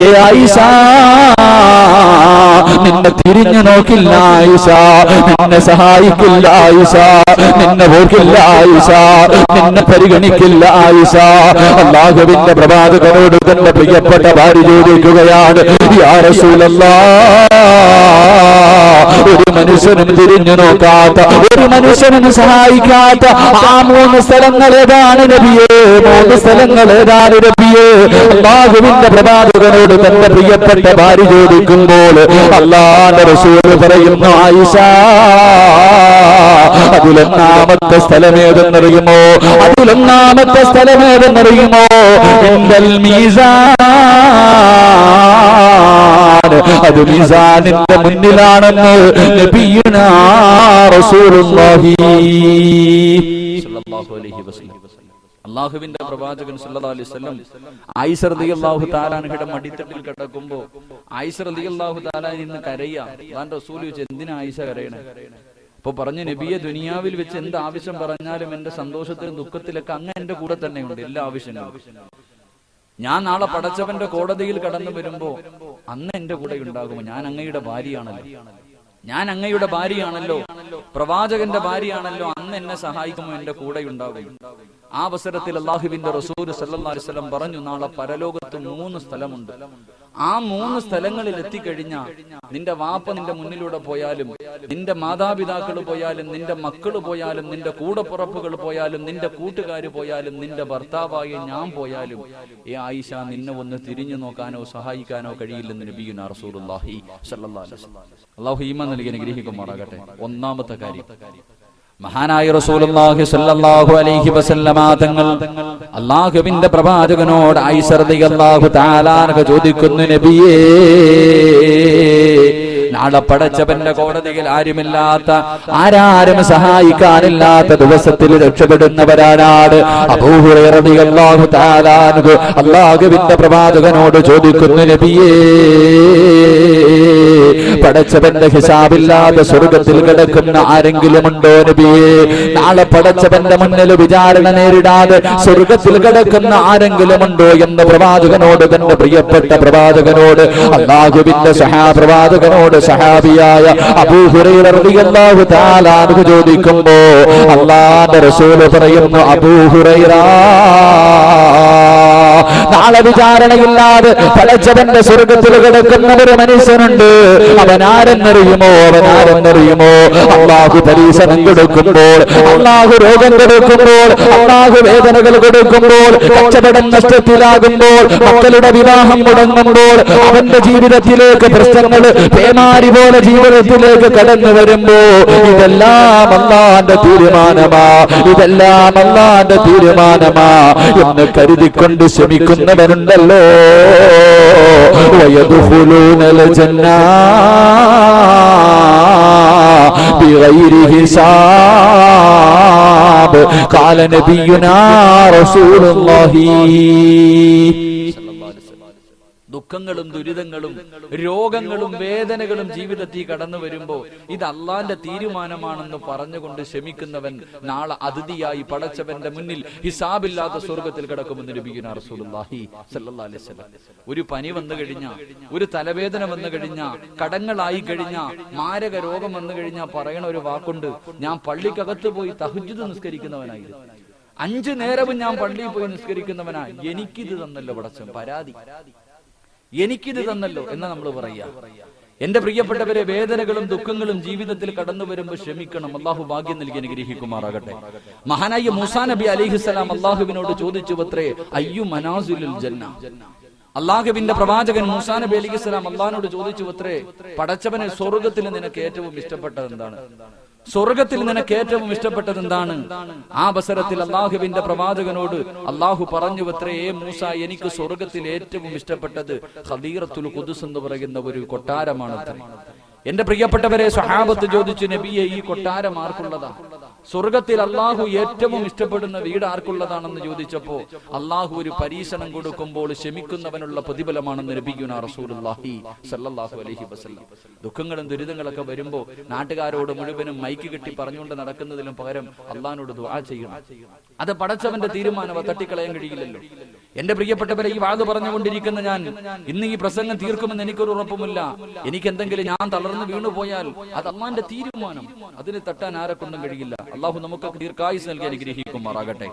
ആയിഷ, നിന്നെ തിരിഞ്ഞു നോക്കില്ല ആയിഷ, നിന്നെ സഹായിക്കില്ല ആയിഷ, നിന്നെ ഓർക്കില്ല ആയിഷ, നിന്നെ പരിഗണിക്കില്ല ആയിഷ. അല്ലാഹുവിന്റെ പ്രവാചകനോട് തന്റെ പ്രിയപ്പെട്ട ഭാര്യ ചോദിക്കുകയാണ്, യാ റസൂലല്ലാഹ്, ഒരു മനുഷ്യനും തിരിഞ്ഞു നോക്കാത്ത, ഒരു മനുഷ്യനും സഹായിക്കാത്ത ആ 3 സ്ഥലങ്ങൾ ഏതാണ് നബിയേ? 3 സ്ഥലങ്ങൾ ഏതാണ് നബിയേ? അല്ലാഹുവിന്റെ പ്രവാചകനോട് തന്റെ പ്രിയപ്പെട്ട ഭാര്യ ചോദിക്കുമ്പോൾ അല്ലാഹുവിന്റെ റസൂൽ പറയുന്നു, ആയിഷ, അതിലൊന്നാമത്തെ സ്ഥലമേതെന്നറിയുമോ? അതിലൊന്നാമത്തെ സ്ഥലമേതെന്നറിയുമോ? ഇൻദൽ മീസാൻ, അത് മീസാനിന്റെ മുന്നിലാണെന്ന് നബിയുനാ റസൂലുള്ളാഹി സ്വല്ലല്ലാഹു അലൈഹി വസല്ലം. അല്ലാഹുവിന്റെ പ്രവാചകൻ സല്ലല്ലാഹു അലൈഹി വസല്ലം ആയിഷ റളിയല്ലാഹു തആല അൻഹയുടെ മടിത്തട്ടിൽ കിടക്കുമ്പോൾ ആയിഷ റളിയല്ലാഹു തആല നിന്ന് കരയാ. അല്ലാഹുവിന്റെ റസൂൽ ചോദിച്ചു, എന്തിനാ ആയിഷ കരയണേ? അപ്പൊ പറഞ്ഞു, നബിയെ, ദുനിയാവിൽ വെച്ച് എന്ത് ആവശ്യം പറഞ്ഞാലും എന്റെ സന്തോഷത്തിലും ദുഃഖത്തിലൊക്കെ അങ്ങ് എന്റെ കൂടെ തന്നെയുണ്ട്, എല്ലാ ആവശ്യങ്ങളും. ഞാൻ നാളെ പടച്ചവന്റെ കോടതിയിൽ കടന്നു വരുമ്പോ അന്ന് എന്റെ കൂടെ ഉണ്ടാകുമോ? ഞാൻ അങ്ങയുടെ ഭാര്യയാണല്ലോ, ഞാൻ അങ്ങയുടെ ഭാര്യയാണല്ലോ, പ്രവാചകന്റെ ഭാര്യയാണല്ലോ, അന്ന് എന്നെ സഹായിക്കുമോ? എന്റെ കൂടെ ഉണ്ടാകും. ആ അവസരത്തിൽ അല്ലാഹുവിന്റെ റസൂൽ സല്ലല്ലാഹു അലൈഹി വസല്ലം പറഞ്ഞു, നാളെ പരലോകത്ത് 3 സ്ഥലമുണ്ട്. ആ 3 സ്ഥലങ്ങളിൽ എത്തിക്കഴിഞ്ഞാൽ നിന്റെ വാപ്പ നിന്റെ മുന്നിലൂടെ പോയാലും, നിന്റെ മാതാപിതാക്കൾ പോയാലും, നിന്റെ മക്കൾ പോയാലും, നിന്റെ കൂടപ്പുറപ്പുകൾ പോയാലും, നിന്റെ കൂട്ടുകാർ പോയാലും, നിന്റെ ഭർത്താവായി ഞാൻ പോയാലും, ഏ ആയിഷ, നിന്നെ ഒന്ന് തിരിഞ്ഞു നോക്കാനോ സഹായിക്കാനോ കഴിയില്ലെന്ന് നബിയുനാ റസൂലുള്ളാഹി സ്വല്ലല്ലാഹു അലൈഹി വസല്ലം. അല്ലാഹു ഈമാൻ നൽകി അനുഗ്രഹിക്കുമാറാകട്ടെ. ഒന്നാമത്തെ കാര്യം, മഹാനായ റസൂലുള്ളാഹി സ്വല്ലല്ലാഹു അലൈഹി വസല്ലമ തങ്ങൾ അല്ലാഹുവിന്റെ പ്രവാചകനോട് ആയിഷ റളിയല്ലാഹു തആല അൻഹ ചോദിക്കുന്നു, നബിയേ, നാളെ പടച്ചവന്റെ കോടതിയിൽ ആരുമില്ലാത്ത, ആരാരും സഹായിക്കാനില്ലാത്ത ദിവസത്തിൽ രക്ഷപ്പെടുന്നവരാണ് അബൂ ഹുറൈറ റളിയല്ലാഹു തആല അൻഹു അല്ലാഹുവിന്റെ പ്രവാചകനോട് ചോദിക്കുന്നു, നബിയേ, പടച്ചവന്റെ ഹിസാബില്ലാതെ സ്വർഗത്തിൽ കിടക്കുന്ന ആരെങ്കിലും ഉണ്ടോ നബിയേ? നാളെ പടച്ചവന്റെ മുന്നിൽ വിചാരണ നേരിടാതെ സ്വർഗത്തിൽ കിടക്കുന്ന ആരെങ്കിലും ഉണ്ടോ എന്ന് പ്രവാചകനോട്, തന്റെ പ്രിയപ്പെട്ട പ്രവാചകനോട്, അല്ലാഹുവിന്റെ പ്രവാചകനോട് സഹാബിയായ അബൂ ഹുറൈറ റളിയല്ലാഹു തആല അൻഹു ചോദിക്കുമ്പോ അല്ലാഹുവിന്റെ റസൂൽ പറയുന്നു, അബൂ ഹുറൈറ, നാളെ വിചാരണയില്ലാതെ പടച്ചവന്റെ സ്വർഗത്തിൽ കിടക്കുന്ന ഒരു മനുഷ്യനുണ്ട്. അവനാരെന്നറിയുമോ? അവനാരെന്നറിയുമോ? അല്ലാഹു പരീക്ഷണം കൊടുക്കുമ്പോൾ, അല്ലാഹു രോഗം കൊടുക്കുമ്പോൾ, അല്ലാഹു വേദനകൾ കൊടുക്കുമ്പോൾ, കച്ചവടം നഷ്ടത്തിലാകുമ്പോൾ, മക്കളുടെ വിവാഹം മുടങ്ങുമ്പോൾ, അവന്റെ ജീവിതത്തിലേക്ക് പ്രശ്നങ്ങൾ പേമാരി പോലെ ജീവിതത്തിലേക്ക് കടന്നു വരുമ്പോ, ഇതെല്ലാം അല്ലാഹുവിന്റെ തീരുമാനമാ, ഇതെല്ലാം അല്ലാഹുവിന്റെ തീരുമാനമാ എന്ന് കരുതിക്കൊണ്ട് ശ്രമിക്കുന്നവരുണ്ടല്ലോ, വയദ്ഖുലൂനൽ ജന്ന ബിഗൈരി ഹിസാബ് ഖാല നബിയുനാ റസൂലുള്ളാഹി. ദുഃഖങ്ങളും ദുരിതങ്ങളും രോഗങ്ങളും വേദനകളും ജീവിതത്തിൽ കടന്നു വരുമ്പോ ഇത് അള്ളാന്റെ തീരുമാനമാണെന്ന് പറഞ്ഞുകൊണ്ട് ക്ഷമിക്കുന്നവൻ നാളെ അതിഥിയായി പടച്ചവന്റെ മുന്നിൽ ഹിസാബില്ലാത്ത സ്വർഗത്തിൽ കിടക്കുമെന്ന് നബിയുനാ റസൂലുള്ളാഹി സ്വല്ലല്ലാഹു അലൈഹി വസല്ലം. ഒരു പനി വന്നു കഴിഞ്ഞാൽ, ഒരു തലവേദന വന്നു കഴിഞ്ഞാൽ, കടങ്ങളായി കഴിഞ്ഞാൽ, മാരക രോഗം വന്നു കഴിഞ്ഞാൽ പറയണ ഒരു വാക്കുണ്ട്, ഞാൻ പള്ളിക്കകത്ത് പോയി തഹജ്ജുദ് നിസ്കരിക്കുന്നവനായിരുന്നു, 5 നേരവും ഞാൻ പള്ളിയിൽ പോയി നിസ്കരിക്കുന്നവനായി, എനിക്കിത് തന്നല്ലോ പടച്ചവൻ, പരാതി എനിക്കിത് തന്നല്ലോ എന്ന് നമ്മൾ പറയാ. എന്റെ പ്രിയപ്പെട്ടവരെ, വേദനകളും ദുഃഖങ്ങളും ജീവിതത്തിൽ കടന്നു വരുമ്പോൾ ക്ഷമിക്കണം. അള്ളാഹു ഭാഗ്യം നൽകി അനുഗ്രഹിക്കുമാറാകട്ടെ. മഹാനായ മൂസാ നബി അലൈഹിസ്സലാം അള്ളാഹുവിനോട് ചോദിച്ചു അത്രേ, അയ്യു മനാസിലുൽ ജന്ന. അള്ളാഹുവിന്റെ പ്രവാചകൻ മൂസാ നബി അലൈഹിസ്സലാം അള്ളാഹിനോട് ചോദിച്ചു അത്രേ, പടച്ചവനെ, സ്വർഗത്തിൽ നിനക്ക് ഏറ്റവും ഇഷ്ടപ്പെട്ടത് എന്താണ്? സ്വർഗത്തിൽ നിനക്ക് ഏറ്റവും ഇഷ്ടപ്പെട്ടത് എന്താണ്? ആ അവസരത്തിൽ അള്ളാഹുവിന്റെ പ്രവാചകനോട് അള്ളാഹു പറഞ്ഞു അത്രേ, മൂസ, എനിക്ക് സ്വർഗത്തിൽ ഏറ്റവും ഇഷ്ടപ്പെട്ടത് ഖദീറത്തുൽ ഖുദ്സ് എന്ന് പറയുന്ന ഒരു കൊട്ടാരമാണ്. എന്റെ പ്രിയപ്പെട്ടവരെ, സ്വഹാബത്ത് ചോദിച്ചു, നബിയെ, ഈ കൊട്ടാരം ആർക്കുള്ളതാ? സ്വർഗത്തിൽ അള്ളാഹു ഏറ്റവും ഇഷ്ടപ്പെടുന്ന വീട് ആർക്കുള്ളതാണെന്ന് ചോദിച്ചപ്പോ അള്ളാഹു ഒരു പരീക്ഷണം കൊടുക്കുമ്പോൾ ക്ഷമിക്കുന്നവനുള്ള പ്രതിഫലമാണെന്ന് നബിയുനാ റസൂലുള്ളാഹി സ്വല്ലല്ലാഹു അലൈഹി വസല്ലം. ദുഃഖങ്ങളും ദുരിതങ്ങളൊക്കെ വരുമ്പോ നാട്ടുകാരോട് മുഴുവനും മൈക്ക് കെട്ടി പറഞ്ഞുകൊണ്ട് നടക്കുന്നതിലും പകരം അള്ളാഹിനോട് ദുആ ചെയ്യണം. അത് പടച്ചവന്റെ തീരുമാനം, തട്ടിക്കളയാൻ കഴിയില്ലല്ലോ. എന്റെ പ്രിയപ്പെട്ടവരെ, ഈ വാത് പറഞ്ഞുകൊണ്ടിരിക്കുന്ന ഞാൻ ഇന്ന് ഈ പ്രസംഗം തീർക്കുമെന്ന് എനിക്കൊരു ഉറപ്പുമില്ല. എനിക്ക് എന്തെങ്കിലും ഞാൻ തളർന്നു വീണുപോയാൽ അത് അള്ളാന്റെ തീരുമാനം, അതിന് തട്ടാൻ ആരെക്കൊണ്ടും കഴിയില്ല. അള്ളാഹു നമുക്ക് ദീർഘായുസ് നൽകി അനുഗ്രഹിക്കുമാറാകട്ടെ.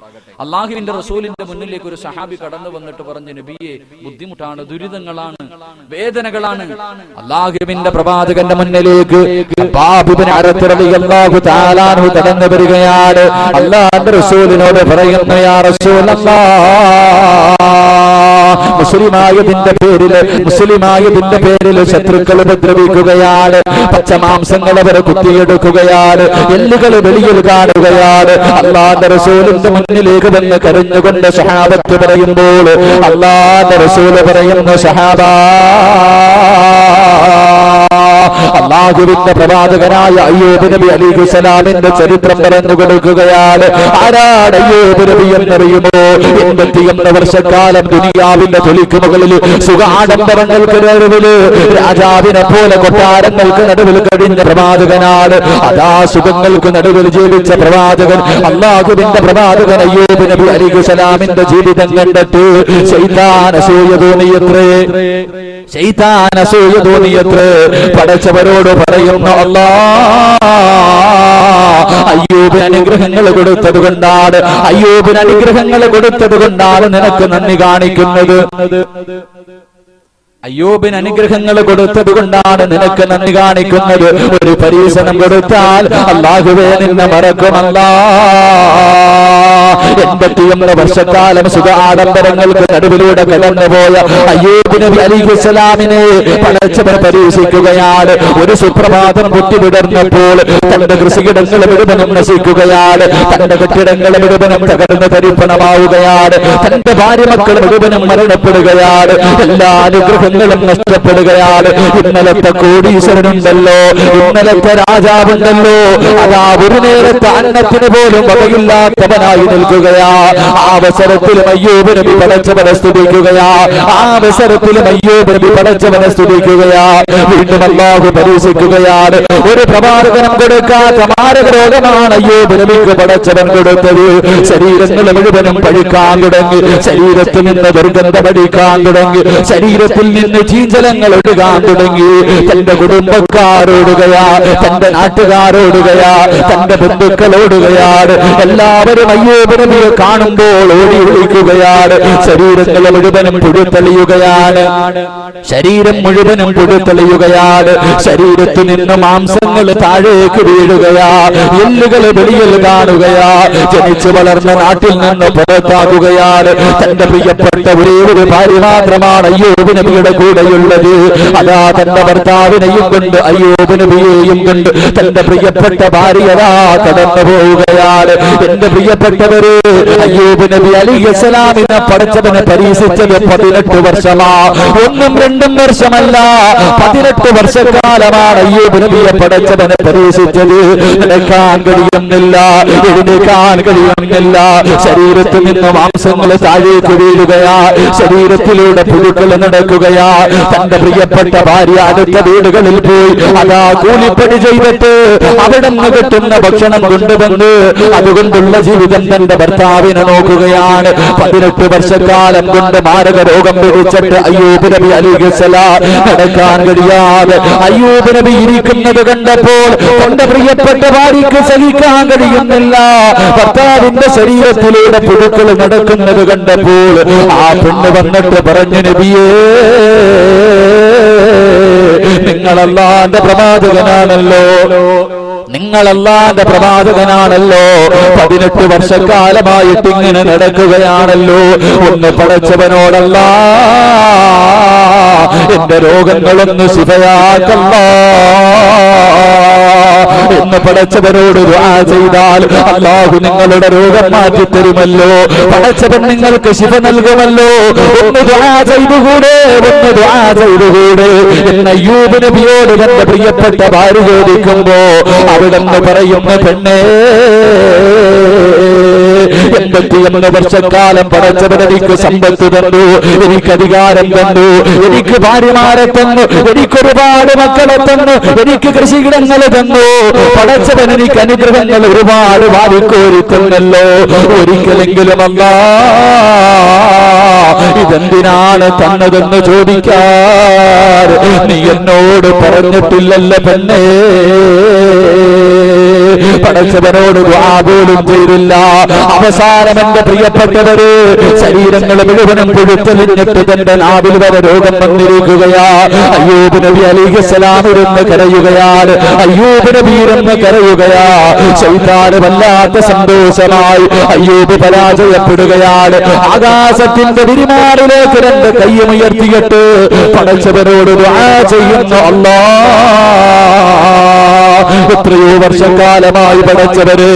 അള്ളാഹുവിന്റെ റസൂലിന്റെ മുന്നിലേക്ക് ഒരു സഹാബി കടന്നു വന്നിട്ട് പറഞ്ഞു, നബിയെ, ബുദ്ധിമുട്ടാണ്, ദുരിതങ്ങളാണ്, വേദനകളാണ്. അള്ളാഹുവിന്റെ പ്രവാചകന്റെ മുന്നിലേക്ക് കടന്നു വരികയാണ്. അള്ളാഹുവിന്റെ റസൂലിനോട് പറയുന്നു, യാ റസൂലല്ലാഹ്, മുസ്ലിമായതിന്റെ പേരില് ശത്രുക്കൾ ഉപദ്രവിക്കുകയാണ്, പച്ചമാംസങ്ങൾ അവരെ കുത്തിയെടുക്കുകയാണ്, എല്ലുകൾ വെളിയിൽ കാണുകയാണ്. അല്ലാഹുവിന്റെ റസൂലിന്റെ മുന്നിലേക്ക് വന്ന് കരഞ്ഞുകൊണ്ട് സഹാബത്ത് പറയുമ്പോൾ അല്ലാഹുവിന്റെ റസൂല് പറയുന്നു, സഹാബാ, അല്ലാഹുവിന്റെ പ്രവാചകനായ അയ്യൂബ് നബി അലൈഹിസ്സലാമിന്റെ ചരിത്രം പറഞ്ഞു കൊടുക്കുകയാണ്. ആരാണ് അയ്യൂബ് നബി എന്നറിയുമോ? 81 വർഷക്കാലം ദുനിയാവിന്റെ തൊലിക്ക് മുകളിൽ സുഖ ആഡംബരങ്ങൾക്ക് നടുവില് രാജാവിനെ പോലെ കൊട്ടാരങ്ങൾക്ക് നടുവിൽ കഴിഞ്ഞ പ്രവാചകനാണ്. അതാ സുഖങ്ങൾക്ക് നടുവിൽ ജീവിച്ച പ്രവാചകൻ, അല്ലാഹുവിന്റെ പ്രവാചകൻ അയ്യൂബ് നബി അലൈഹിസ്സലാമിന്റെ ജീവിതം കണ്ടിട്ട് ശൈത്താൻ അസൂയ തോന്നിയത്രേ. പടച്ചവരോട് പറയുന്നു, അല്ലാഹ് അയ്യൂബിന് അനുഗ്രഹങ്ങൾ കൊടുത്തത് കൊണ്ടാണ്, അയ്യൂബിന് അനുഗ്രഹങ്ങൾ കൊടുത്തത് കൊണ്ടാണ് നിനക്ക് നന്ദി കാണിക്കുന്നത്. അയ്യൂബിന് അനുഗ്രഹങ്ങൾ കൊടുത്തത് കൊണ്ടാണ് നിനക്ക് നന്ദി കാണിക്കുന്നത്. ഒരു പരീക്ഷണം കൊടുത്താൽ അല്ലാഹുവേ നിന്നെ മറക്കുമല്ല. 81 വർഷക്കാലം സുഖ ആഡംബരങ്ങൾക്ക് നടുവിലൂടെ കടന്നുപോയ അയ്യൂബ് നബി അലൈഹിസ്സലാമിനെ പടച്ചവൻ പരീക്ഷിക്കുകയാണ്. ഒരു സുപ്രഭാതം പൊട്ടിവിടർന്നപ്പോൾ തന്റെ കൃഷിയിടങ്ങൾ മുഴുവനും നശിക്കുകയാണ്, തന്റെ കെട്ടിടങ്ങൾ മുഴുവനും തകർന്ന് തരിപ്പണമാവുകയാണ്, തന്റെ ഭാര്യ മക്കൾ മുഴുവനും മരണപ്പെടുകയാണ്, എല്ലാ അനുഗ്രഹങ്ങളും നഷ്ടപ്പെടുകയാണ്. ഇന്നലത്തെ കോടീശ്വരനുണ്ടല്ലോ, ഇന്നലത്തെ രാജാവുണ്ടല്ലോ, അതാ ഒരു നേരത്തെ അന്നത്തിന് പോലും വകയില്ലാത്തവനായി നിൽക്കുകയാ. ആ അവസരത്തിലും അയ്യൂബ് നബി പടച്ചവനെ സ്തുതിക്കുകയാ, ആ അവസരത്തിലും അയ്യൂബ് നബി പടച്ചവനെ സ്തുതിക്കുകയാ. വീണ്ടും അല്ലാഹു പരീക്ഷിക്കുകയാണ്. ഒരു പ്രവാചകനും കൊടുക്കാത്ത മാരക രോഗമാണ് അയ്യൂബ് നബിക്ക് പടച്ചവൻ കൊടുത്തത്. ശരീരങ്ങൾ മുഴുവനും പഴുക്കാൻ തുടങ്ങി, ശരീരത്തിൽ നിന്ന് ദുർഗന്ധമടിക്കാൻ തുടങ്ങി, ശരീരത്തിൽ നിന്ന് ചീഞ്ചലങ്ങൾ ഒഴുകാൻ തുടങ്ങി. തന്റെ കുടുംബക്കാരോടുകയാ, തന്റെ നാട്ടുകാരോടുകയാ, തന്റെ ബന്ധുക്കളോടുകയാണ്. എല്ലാവരും അയ്യൂബ് നബിയെ കാണുമ്പോൾ ഓടി വിളിക്കുകയാണ്. ശരീരങ്ങൾ മുഴുവനും പുഴുത്തെളിയുകയാണ്, ശരീരം മുഴുവനും പുഴുത്തെളിയുകയാണ്. ശരീരത്തിൽ നിന്ന് മാംസങ്ങൾ താഴേക്ക് വീഴുകയാ, എല്ലുകൾ വെളിയിൽ കാണുകയാ. ജനിച്ചു വളർന്ന നാട്ടിൽ നിന്ന് പുറത്താകുകയാണ്. തന്റെ പ്രിയപ്പെട്ട ഒരേ ഒരു ഭാര്യ മാത്രമാണ് അയ്യൂബ് നബിയുടെ കൂടെയുള്ളത്. അതാ തന്റെ ഭർത്താവിനെയും കൊണ്ട് അയ്യൂബ് നബിയെയും കൊണ്ട് തന്റെ പ്രിയപ്പെട്ട ഭാര്യതാ കടന്നു പോവുകയാണ്. എന്റെ പ്രിയപ്പെട്ടവര്, അയ്യൂബ് നബി അലൈഹിസ്സലാമിനെ പടച്ചവനെ പരീക്ഷിച്ചത് 18 വർഷമാ, 1-2 വർഷമല്ല, 18 വർഷക്കാലമാണ് അയ്യൂബ് നബിയെ പടച്ചവനെ പരീക്ഷിച്ചത്. നടക്കാൻ കഴിയുന്നില്ല, എഴുന്നേക്കാൻ കഴിയുന്നില്ല, ശരീരത്തിൽ നിന്ന് മാംസങ്ങൾ താഴേക്ക് വീഴുകയാ, ശരീരത്തിലൂടെ പുഴുക്കൾ നടക്കുകയാ. തന്റെ പ്രിയപ്പെട്ട ഭാര്യ അടുത്ത വീടുകളിൽ പോയി അതാ കൂലിപ്പണി ചെയ്തിട്ട് അവിടെ നിന്ന് കിട്ടുന്ന ഭക്ഷണം കൊണ്ടുവന്ന് അതുകൊണ്ടുള്ള ജീവിതം തന്റെ ഭർത്താവിനെ നോക്കുകയാണ്. 18 വർഷക്കാലം കൊണ്ട് മാരക രോഗം പിടിച്ചിട്ട് അയ്യൂബ് നബി അലൈഹിസ്സലാം നടക്കാൻ കഴിയാതെ അയ്യൂബ് നബി ഇരിക്കുന്നത് കണ്ടപ്പോൾ തന്റെ പ്രിയപ്പെട്ട ഭാര്യയ്ക്ക് സഹിക്കാൻ കഴിയുന്നില്ല. ഭർത്താവിന്റെ ശരീരത്തിലൂടെ പുഴുക്കൾ നടക്കുന്നത് കണ്ടപ്പോൾ ആ പെണ്ണ് വന്നിട്ട് പറഞ്ഞു, നബിയേ, നിങ്ങൾ അല്ലാഹുവിന്റെ പ്രവാചകനാണല്ലോ, നിങ്ങൾ അല്ലാഹുവിന്റെ പ്രവാചകനാണല്ലോ, 18 വർഷക്കാലമായിട്ട് ഇങ്ങനെ നടക്കുകയാണല്ലോ, ഒന്ന് പടച്ചവനോടല്ല എന്റെ രോഗങ്ങളൊന്ന് ശിഫയാക്കല്ലാ എന്ന് പടച്ചവനോട് ദുആ ചെയ്താൽ അല്ലാഹു നിങ്ങളുടെ രോഗം മാറ്റി തരുമല്ലോ, പടച്ചവൻ നിങ്ങൾക്ക് ശിഫ നൽകുമല്ലോ. ഒന്ന് ദുആ ചെയ്തുകൂടെ, ഒന്ന് ദുആ ചെയ്തുകൂടെ എന്ന് അയ്യൂബ് നബിയോട് തന്റെ പ്രിയപ്പെട്ട ഭാര്യ ചോദിക്കുമ്പോ അവിടെന്ന് പറയുന്ന, പെണ്ണേ, 81 വർഷക്കാലം പടച്ചവൻ എനിക്ക് സമ്പത്ത് തന്നു, എനിക്ക് അധികാരം തന്നു, എനിക്ക് ഭാര്യമാരെ തന്നു, എനിക്കൊരുപാട് മക്കളെ തന്നു, എനിക്ക് കൃഷിയിടങ്ങൾ തന്നു. പടച്ചവൻ എനിക്ക് അനുഗ്രഹങ്ങൾ ഒരുപാട് വാരിക്കോരി തന്നല്ലോ. ഒരിക്കലെങ്കിലും അല്ലാഹ് ഇതെന്തിനാണ് തന്നതെന്ന് ചോദിക്കാൻ നീ എന്നോട് പറഞ്ഞിട്ടില്ലല്ല പെണ്ണേ. പടച്ചവനോട് ദുആ പോലും ചെയ്തില്ല. അവസാനം എന്റെ പ്രിയപ്പെട്ടവര് ശരീരങ്ങൾ മുഴുവനും പുഴുത്തെളിഞ്ഞിട്ട് തന്റെ നാവിൽ വരെ രോഗം വന്നിരിക്കുകയാ. അയ്യൂബ് നബി അലൈഹിസ്സലാം ഇരുന്ന് കരയുകയാണ്. അയ്യൂബ് നബി ഇരുന്ന് കരയുകയാ. ശൈത്താന് വല്ലാത്ത സന്തോഷമായി. അയ്യൂബ് പരാജയപ്പെടുകയാണ്. ആകാശത്തിന്റെ വിരിമാറിലേക്ക് രണ്ട് കയ്യുമുയർത്തിയിട്ട് പടച്ചവനോട് ദുആ ചെയ്യുന്നു. എത്രയോ വർഷക്കാലമായി പടച്ചവര്,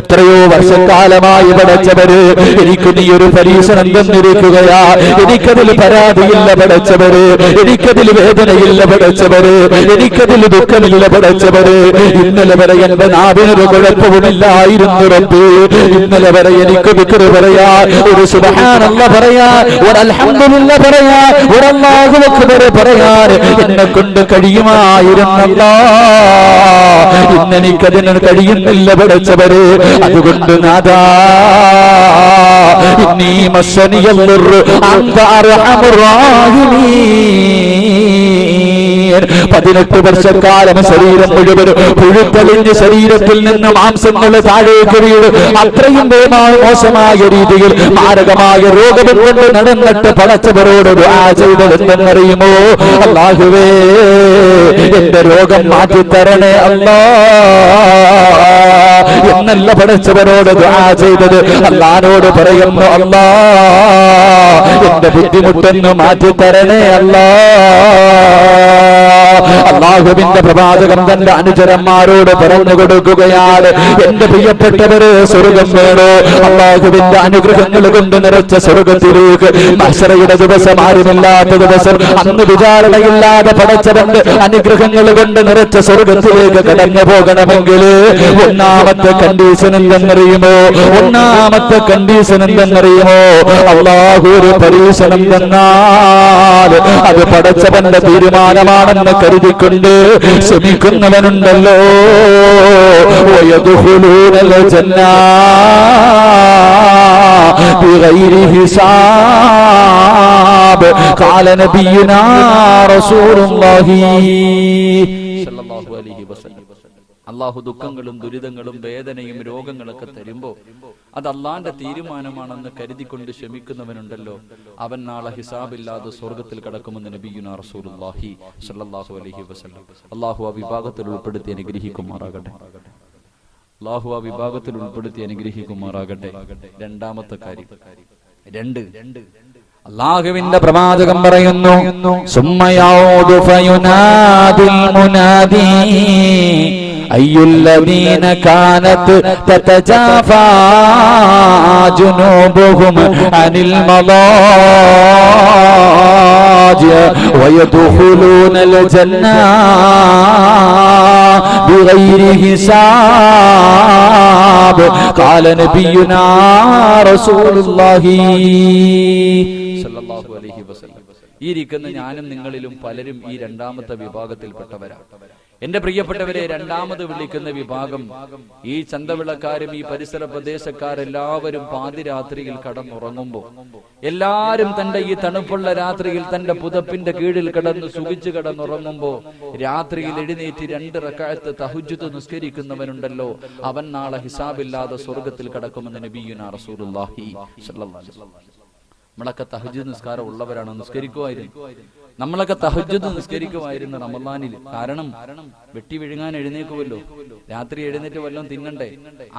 എത്രയോ വർഷക്കാലമായി പടച്ചവര് എനിക്ക് നീ ഒരു പരീക്ഷണം തന്നിരിക്കുകയാ. എനിക്കതിൽ പരാതിയില്ല പടച്ചവര്, എനിക്കതിൽ വേദനയില്ല പടച്ചവര്, എനിക്കതിൽ ദുഃഖമില്ല പടച്ചവര്. ഇന്നലെ വരെ എന്റെ നാവിനൊരു കുഴപ്പവുമില്ലായിരുന്നു റബ്ബേ. ഇന്നലെ വരെ എനിക്ക് ദിക്ർ പറയാ, ഒരു സുബ്ഹാനല്ലാഹ് പറയാ, ഒരു അൽഹംദുലില്ലാഹ് പറയാ, ഒരു അല്ലാഹു അക്ബർ പറയാൻ എന്നെ കൊണ്ട് കഴിയുമായിരുന്നല്ലാ. ഇന്നെനിക്കതിന് കഴിയുന്നില്ല പടച്ചവര്. അതുകൊണ്ട് നാദാ ഇന്നീ മസ്സനിയൽ അൻത അർഹമുർ റഹീമീൻ. 18 വർഷക്കാലം ശരീരം മുഴുവനും പുഴുത്തളിഞ്ഞ് ശരീരത്തിൽ നിന്ന് മാംസങ്ങൾ താഴേക്ക് വീഴും. അത്രയും മോശമായ രീതിയിൽ മാരകമായ രോഗം കൊണ്ട് നടന്നിട്ട് പടച്ചവരോട് ദുആ ചെയ്തതെന്നറിയുമോ? അല്ലാഹുവേ എന്റെ രോഗം മാറ്റിത്തരണേ അല്ലാ എന്നല്ല പടച്ചവനോട് ദുആ ചെയ്തത്. അല്ലാഹുവോട് പറയുന്നു, അല്ലാ എന്റെ ബുദ്ധിമുട്ടൊന്ന് മാറ്റിത്തരണേ അല്ലാ. അല്ലാഹുവിന്റെ പ്രവാചകൻ തന്റെ അനുചരന്മാരോട് പറഞ്ഞു കൊടുക്കുകയാണ്, എന്റെ പ്രിയപ്പെട്ടവര് സ്വർഗം വേണോ? അല്ലാഹുവിന്റെ അനുഗ്രഹങ്ങൾ കൊണ്ട് നിറച്ച സ്വർഗത്തിലേക്ക് മഹ്ശറയുടെ ദിവസം, ആരുമില്ലാത്ത ദിവസം, അന്ന് വിചാരണയില്ലാതെ പടച്ചവന്റെ അനുഗ്രഹങ്ങൾ കൊണ്ട് നിറച്ച സ്വർഗത്തിലേക്ക് കടന്നു പോകണമെങ്കിൽ ഒന്നാമത്തെ കണ്ടീഷൻ എന്തെന്നറിയുമോ? ഒന്നാമത്തെ കണ്ടീഷൻ എന്തെന്നറിയുമോ? അല്ലാഹു ഒരു പരീക്ഷണം തന്നാൽ അത് പടച്ചവന്റെ തീരുമാനമാണെന്ന് കരുതിക്കൊണ്ട് ശ്രമിക്കുന്നവനുണ്ടല്ലോ. വയദ്ഖുലൂനൽ ജന്ന ബിഗൈരി ഹിസാബ്. ഖാല നബിയുനാ റസൂലുള്ളാഹി സ്വല്ലല്ലാഹു അലൈഹി വസല്ലം. അള്ളാഹു ദുഃഖങ്ങളും ദുരിതങ്ങളും വേദനയും രോഗങ്ങളൊക്കെ തരുമ്പോ അത് അള്ളാന്റെ തീരുമാനമാണെന്ന് കരുതിക്കൊണ്ട് ക്ഷമിക്കുന്നവനുണ്ടല്ലോ, അവൻ നാളെ ഹിസാബില്ലാതെ സ്വർഗത്തിൽ കടക്കുമെന്ന് നബിയുനാ റസൂലുള്ളാഹി സ്വല്ലല്ലാഹു അലൈഹി വസല്ലം. അള്ളാഹു ആ വിഭാഗത്തിൽ ഉൾപ്പെടുത്തി അനുഗ്രഹിക്കുമാറാകട്ടെ. അള്ളാഹു ആ വിഭാഗത്തിൽ ഉൾപ്പെടുത്തി അനുഗ്രഹിക്കുമാറാകട്ടെ. രണ്ടാമത്തെ കാര്യം, അല്ലാഹുവിന്റെ പ്രവാചകൻ പറയുന്നു, സുമ്മയഊദു ഫയുനാദിൽ മുനാദി അയ്യുല്ലദീന കാനത് തതജാഫാ ജുനൂബുഹും അനിൽ മളാജി വയദ്ഖുലൂനൽ ജന്ന ബിഗൈരി ഹിസാബ്. ഖാല നബിയുനാ റസൂലുള്ളാഹി സ്വല്ലല്ലാഹു അലൈഹി വസല്ലം. ഈ ഇരിക്കുന്ന ഞാനും നിങ്ങളിലും പലരും ഈ രണ്ടാമത്തെ വിഭാഗത്തിൽപ്പെട്ടവരാണ്. എന്റെ പ്രിയപ്പെട്ടവരെ, രണ്ടാമത് വിളിക്കുന്ന വിഭാഗം ഈ ചന്തവിളക്കാരും ഈ പരിസര പ്രദേശക്കാരെല്ലാവരും പാതിരാത്രിയിൽ കടന്നുറങ്ങുമ്പോ, എല്ലാരും തന്റെ ഈ തണുപ്പുള്ള രാത്രിയിൽ തന്റെ പുതപ്പിന്റെ കീഴിൽ കിടന്ന് സുഖിച്ചു കിടന്നുറങ്ങുമ്പോ രാത്രിയിൽ എഴുന്നേറ്റ് 2 റക്അത്ത് തഹജ്ജുദ് നിസ്കരിക്കുന്നവനുണ്ടല്ലോ, അവൻ നാളെ ഹിസാബില്ലാതെ സ്വർഗത്തിൽ കടക്കുമെന്ന് നബിയുനാ റസൂലുള്ളാഹി സ്വല്ലല്ലാഹു അലൈഹി വസല്ലം. നമ്മളൊക്കെ തഹജ്ജുദ് നിസ്കാരം ഉള്ളവരാണ്, നിസ്കരിക്കുമായിരുന്നു. നമ്മളൊക്കെ തഹജ്ജുദ് നിസ്കരിക്കുമായിരുന്നു റമളാനിൽ. കാരണം വെട്ടി വിഴുങ്ങാൻ എഴുന്നേക്കുമല്ലോ, രാത്രി എഴുന്നേറ്റ് വല്ലതും തിന്നണ്ടേ.